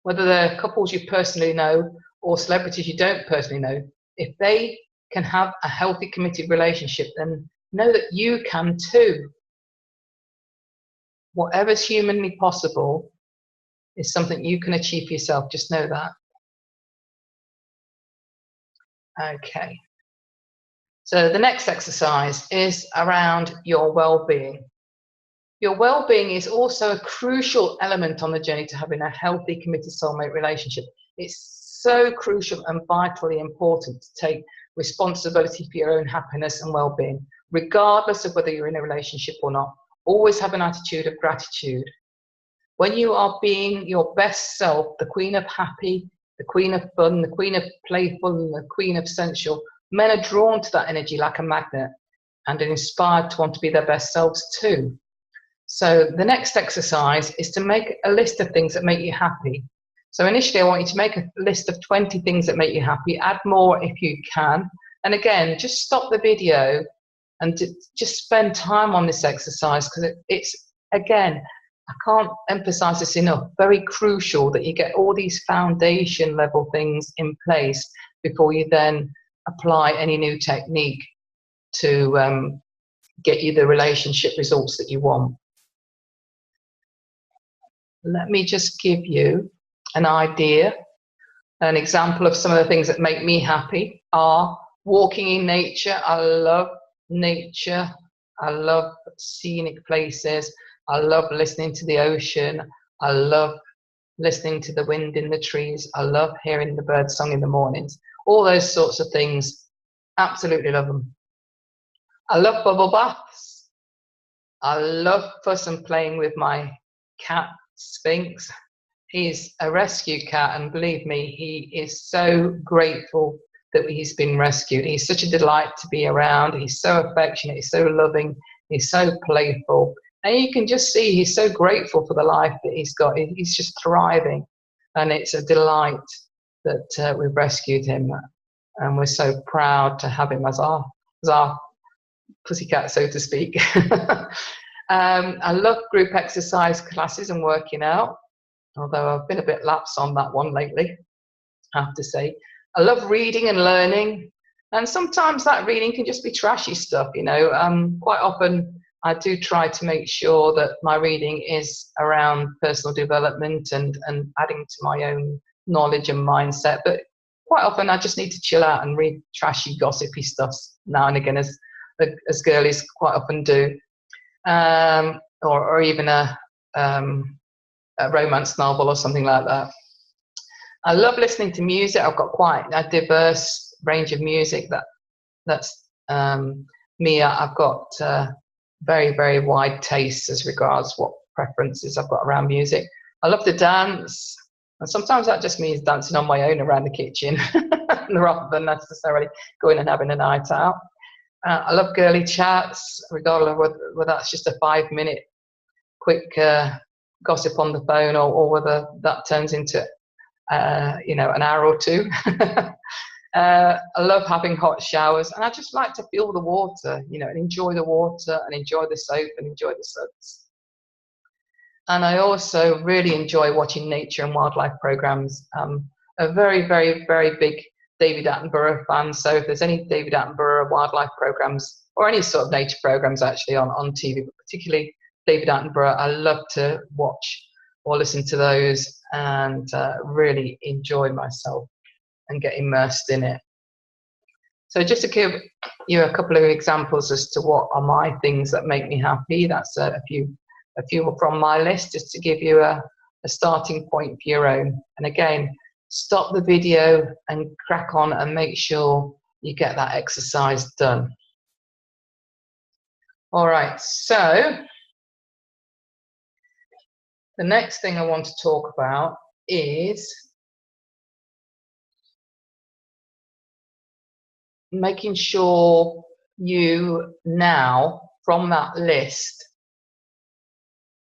S1: Whether they're couples you personally know or celebrities you don't personally know, if they can have a healthy, committed relationship, then know that you can too. Whatever's humanly possible is something you can achieve for yourself. Just know that. Okay. So the next exercise is around your well-being. Your well-being is also a crucial element on the journey to having a healthy, committed soulmate relationship. It's so crucial and vitally important to take responsibility for your own happiness and well-being, regardless of whether you're in a relationship or not. Always have an attitude of gratitude. When you are being your best self, the queen of happy, the queen of fun, the queen of playful, and the queen of sensual, men are drawn to that energy like a magnet and are inspired to want to be their best selves too. So the next exercise is to make a list of things that make you happy. So initially, I want you to make a list of 20 things that make you happy. Add more if you can. And again, just stop the video and just spend time on this exercise, because it's, again, I can't emphasize this enough, very crucial that you get all these foundation level things in place before you then apply any new technique to get you the relationship results that you want. Let me just give you an idea. An example of some of the things that make me happy are walking in nature. I love nature. I love scenic places. I love listening to the ocean. I love listening to the wind in the trees. I love hearing the bird song in the mornings. All those sorts of things, absolutely love them. I love bubble baths. I love fuss and playing with my cat, Sphinx. He's a rescue cat, and believe me, he is so grateful that he's been rescued. He's such a delight to be around. He's so affectionate. He's so loving. He's so playful. And you can just see he's so grateful for the life that he's got. He's just thriving. And it's a delight that we've rescued him. And we're so proud to have him as our pussycat, so to speak. I love group exercise classes and working out, although I've been a bit lax on that one lately, I have to say. I love reading and learning. And sometimes that reading can just be trashy stuff, you know. Quite often I do try to make sure that my reading is around personal development and adding to my own knowledge and mindset. But quite often I just need to chill out and read trashy, gossipy stuff now and again, as girlies quite often do, or even a romance novel or something like that. I love listening to music. I've got quite a diverse range of music that's me. I've got very, very wide tastes as regards what preferences I've got around music. I love to dance, and sometimes that just means dancing on my own around the kitchen rather than necessarily going and having a night out. I love girly chats, regardless of whether that's just a 5-minute quick gossip on the phone, or whether that turns into an hour or two. I love having hot showers, and I just like to feel the water, and enjoy the water and enjoy the soap and enjoy the suds. And I also really enjoy watching nature and wildlife programs. A very, very, very big David Attenborough fan. So if there's any David Attenborough wildlife programs, or any sort of nature programs actually on TV, but particularly David Attenborough, I love to watch or listen to those and really enjoy myself and get immersed in it. So just to give you a couple of examples as to what are my things that make me happy, that's a few from my list, just to give you a starting point for your own. And again, stop the video and crack on and make sure you get that exercise done. All right, so the next thing I want to talk about is making sure you now, from that list,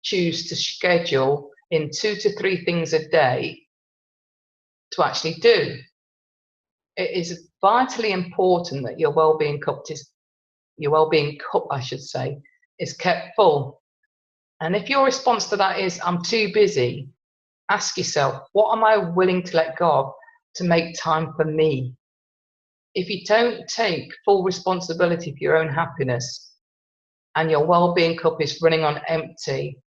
S1: choose to schedule in 2 to 3 things a day to actually do. It is vitally important that your well-being cup, I should say, is kept full. And if your response to that is, I'm too busy, ask yourself, what am I willing to let go of to make time for me? If you don't take full responsibility for your own happiness and your well-being cup is running on empty,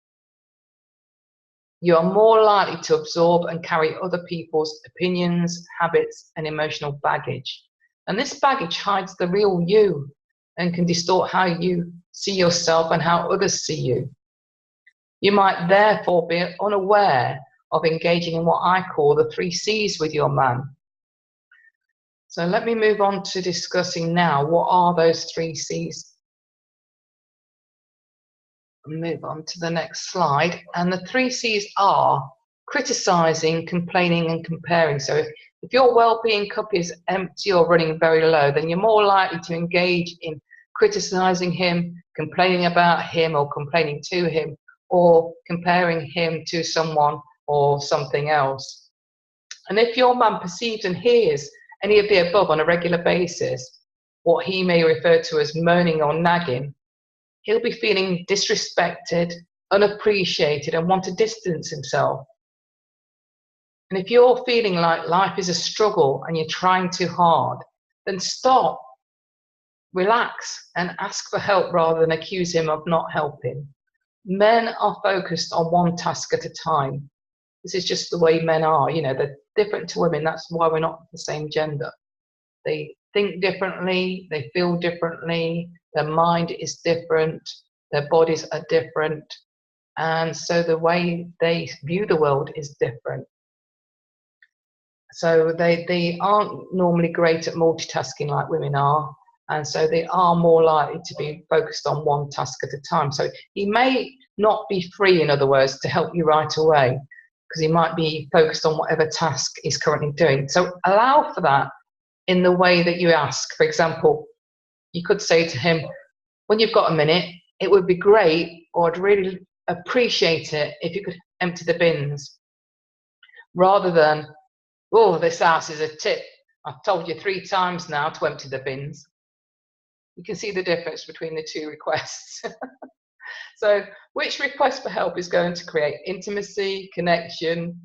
S1: you are more likely to absorb and carry other people's opinions, habits, and emotional baggage. And this baggage hides the real you and can distort how you see yourself and how others see you. You might therefore be unaware of engaging in what I call the 3 C's with your man. So let me move on to discussing now, what are those 3 C's? Move on to the next slide. And the 3 C's are criticizing, complaining, and comparing. So if your well-being cup is empty or running very low, then you're more likely to engage in criticizing him, complaining about him or complaining to him, or comparing him to someone or something else. And if your man perceives and hears any of the above on a regular basis, what he may refer to as moaning or nagging, he'll be feeling disrespected, unappreciated, and want to distance himself. And if you're feeling like life is a struggle and you're trying too hard, then stop, relax, and ask for help rather than accuse him of not helping. Men are focused on one task at a time. This is just the way men are. They're different to women. That's why we're not the same gender. They think differently, they feel differently, their mind is different, their bodies are different, and so the way they view the world is different. So they aren't normally great at multitasking like women are, and so they are more likely to be focused on one task at a time. So he may not be free, in other words, to help you right away, because he might be focused on whatever task he's currently doing. So allow for that in the way that you ask. For example, you could say to him, when you've got a minute, it would be great, or I'd really appreciate it if you could empty the bins, rather than, oh, this house is a tip. I've told you 3 times now to empty the bins. You can see the difference between the 2 requests. So which request for help is going to create intimacy, connection,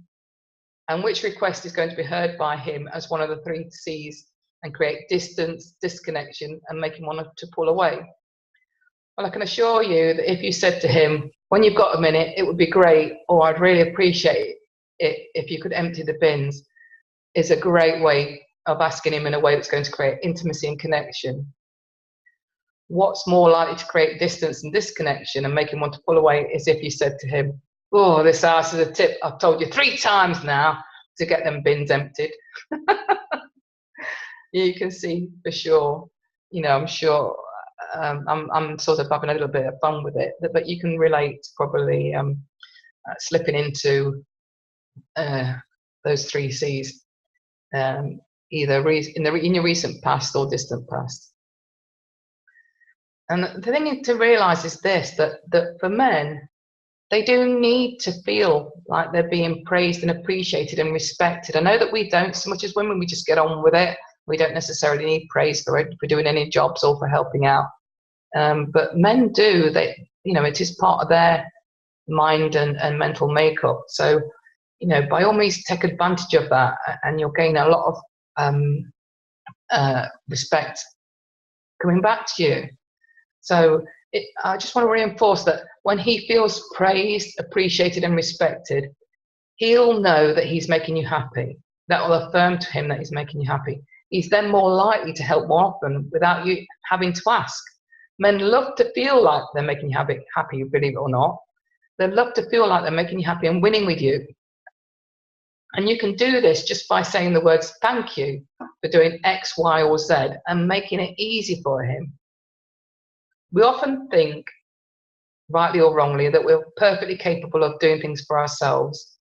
S1: and which request is going to be heard by him as one of the 3 C's and create distance, disconnection, and make him want to pull away? Well, I can assure you that if you said to him, when you've got a minute, it would be great, or I'd really appreciate it if you could empty the bins, is a great way of asking him in a way that's going to create intimacy and connection. What's more likely to create distance and disconnection and make him want to pull away is if you said to him, oh, this house is a tip. I've told you 3 times now to get them bins emptied. You can see for sure, I'm sure I'm sort of having a little bit of fun with it, but you can relate probably slipping into those 3 C's, either in your recent past or distant past. And the thing to realize is this, that for men, they do need to feel like they're being praised and appreciated and respected. I know that we don't so much as women, we just get on with it. We don't necessarily need praise for it, for doing any jobs or for helping out. But men do. It is part of their mind and mental makeup. So, by all means, take advantage of that, and you'll gain a lot of respect coming back to you. So I just want to reinforce that when he feels praised, appreciated, and respected, he'll know that he's making you happy. That will affirm to him that he's making you happy. He's then more likely to help more often without you having to ask. Men love to feel like they're making you happy, believe it or not. They love to feel like they're making you happy and winning with you. And you can do this just by saying the words, thank you for doing X, Y, or Z, and making it easy for him. We often think, rightly or wrongly, that we're perfectly capable of doing things for ourselves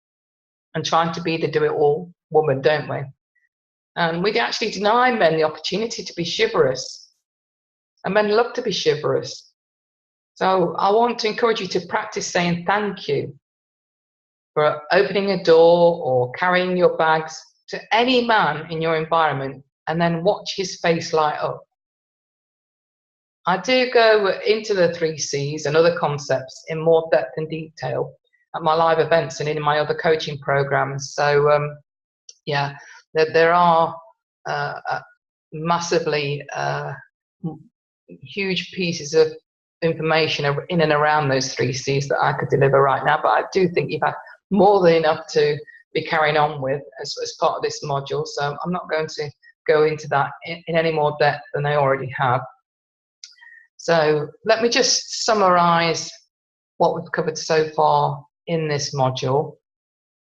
S1: and trying to be the do-it-all woman, don't we? And we actually deny men the opportunity to be chivalrous. And men love to be chivalrous. So I want to encourage you to practice saying thank you for opening a door or carrying your bags to any man in your environment, and then watch his face light up. I do go into the 3 C's and other concepts in more depth and detail at my live events and in my other coaching programs. So, there are massively huge pieces of information in and around those 3 C's that I could deliver right now. But I do think you've had more than enough to be carrying on with as part of this module. So I'm not going to go into that in any more depth than I already have. So let me just summarize what we've covered so far in this module.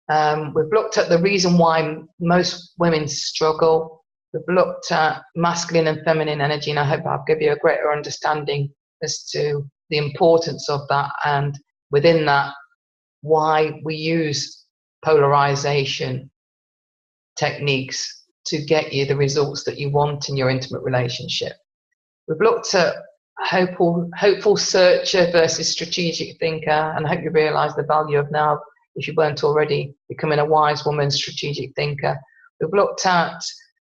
S1: We've looked at the reason why most women struggle. We've looked at masculine and feminine energy, and I hope I'll give you a greater understanding as to the importance of that, and within that, why we use polarization techniques to get you the results that you want in your intimate relationship. We've looked at hopeful searcher versus strategic thinker, and I hope you realize the value of now, if you weren't already, becoming a wise woman, strategic thinker. We've looked at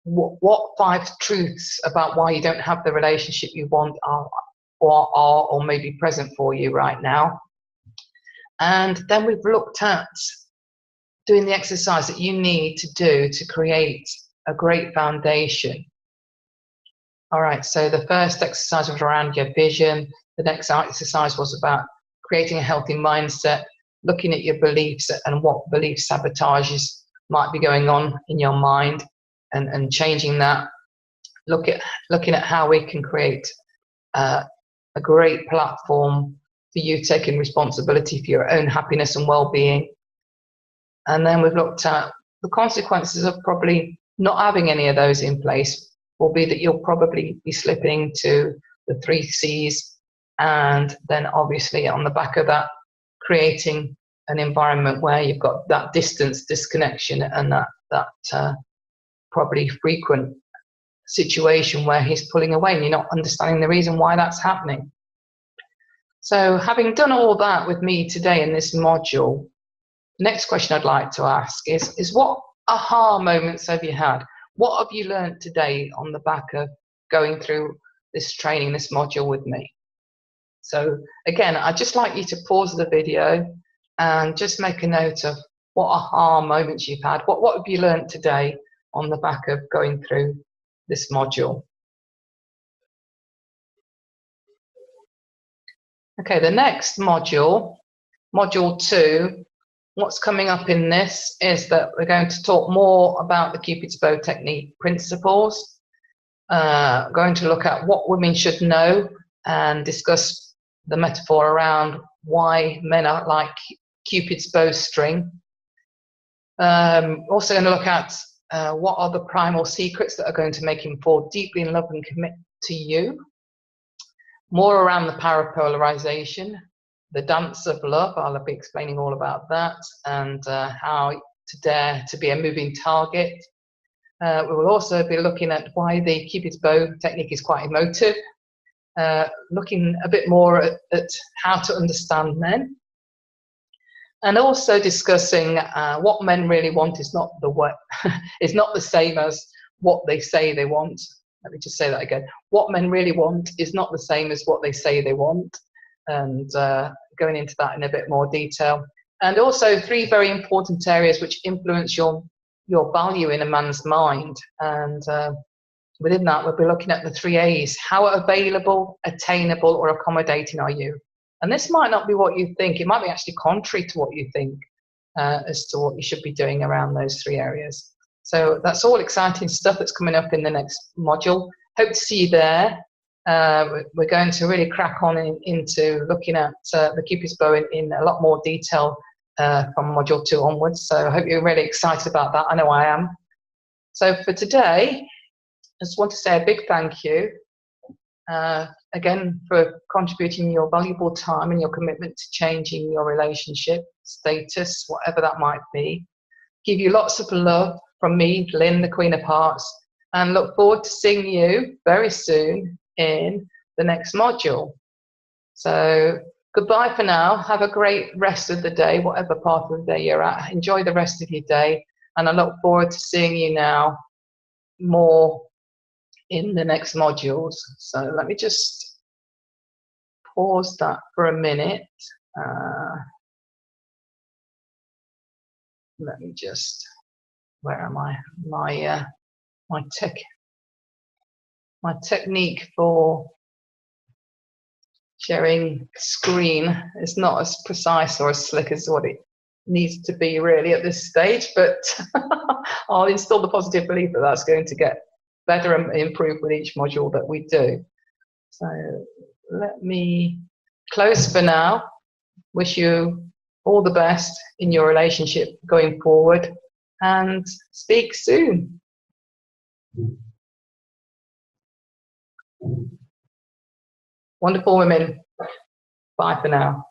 S1: what 5 truths about why you don't have the relationship you want are or may be present for you right now. And then we've looked at doing the exercise that you need to do to create a great foundation. All right, so the first exercise was around your vision. The next exercise was about creating a healthy mindset, looking at your beliefs and what belief sabotages might be going on in your mind, and changing that. Looking at how we can create a great platform for you taking responsibility for your own happiness and well-being. And then we've looked at the consequences of probably not having any of those in place will be that you'll probably be slipping to the 3 C's, and then obviously on the back of that, creating an environment where you've got that distance, disconnection, and that probably frequent situation where he's pulling away and you're not understanding the reason why that's happening. So having done all that with me today in this module, the next question I'd like to ask is what aha moments have you had? What have you learned today on the back of going through this training, this module with me? So again, I'd just like you to pause the video and just make a note of what aha moments you've had. What have you learned today on the back of going through this module? Okay, the next module, module 2, what's coming up in this is that we're going to talk more about the Cupid's bow technique principles. Going to look at what women should know and discuss the metaphor around why men are like Cupid's bowstring. Also going to look at what are the primal secrets that are going to make him fall deeply in love and commit to you. More around the power of polarization, the dance of love, I'll be explaining all about that, and how to dare to be a moving target. We will also be looking at why the Cupid's bow technique is quite emotive, looking a bit more at how to understand men, and also discussing what men really want is not is not the same as what they say they want. Let me just say that again. What men really want is not the same as what they say they want, and going into that in a bit more detail. And also 3 very important areas which influence your value in a man's mind. And within that, we'll be looking at the 3 A's. How available, attainable, or accommodating are you? And this might not be what you think. It might be actually contrary to what you think as to what you should be doing around those 3 areas. So that's all exciting stuff that's coming up in the next module. Hope to see you there. We're going to really crack on into looking at the Cupid's bow in a lot more detail from module 2 onwards. So I hope you're really excited about that. I know I am. So for today, I just want to say a big thank you again for contributing your valuable time and your commitment to changing your relationship status, whatever that might be. Give you lots of love from me, Lynn, the Queen of Hearts, and look forward to seeing you very soon in the next module. So goodbye for now. Have a great rest of the day, whatever part of the day you're at. Enjoy the rest of your day, and I look forward to seeing you now more in the next modules. So let me just pause that for a minute. Let me just, where am I? My technique for sharing screen is not as precise or as slick as what it needs to be really at this stage, but I'll install the positive belief that that's going to get better and improve with each module that we do. So let me close for now. Wish you all the best in your relationship going forward, and speak soon. Wonderful women. Bye for now.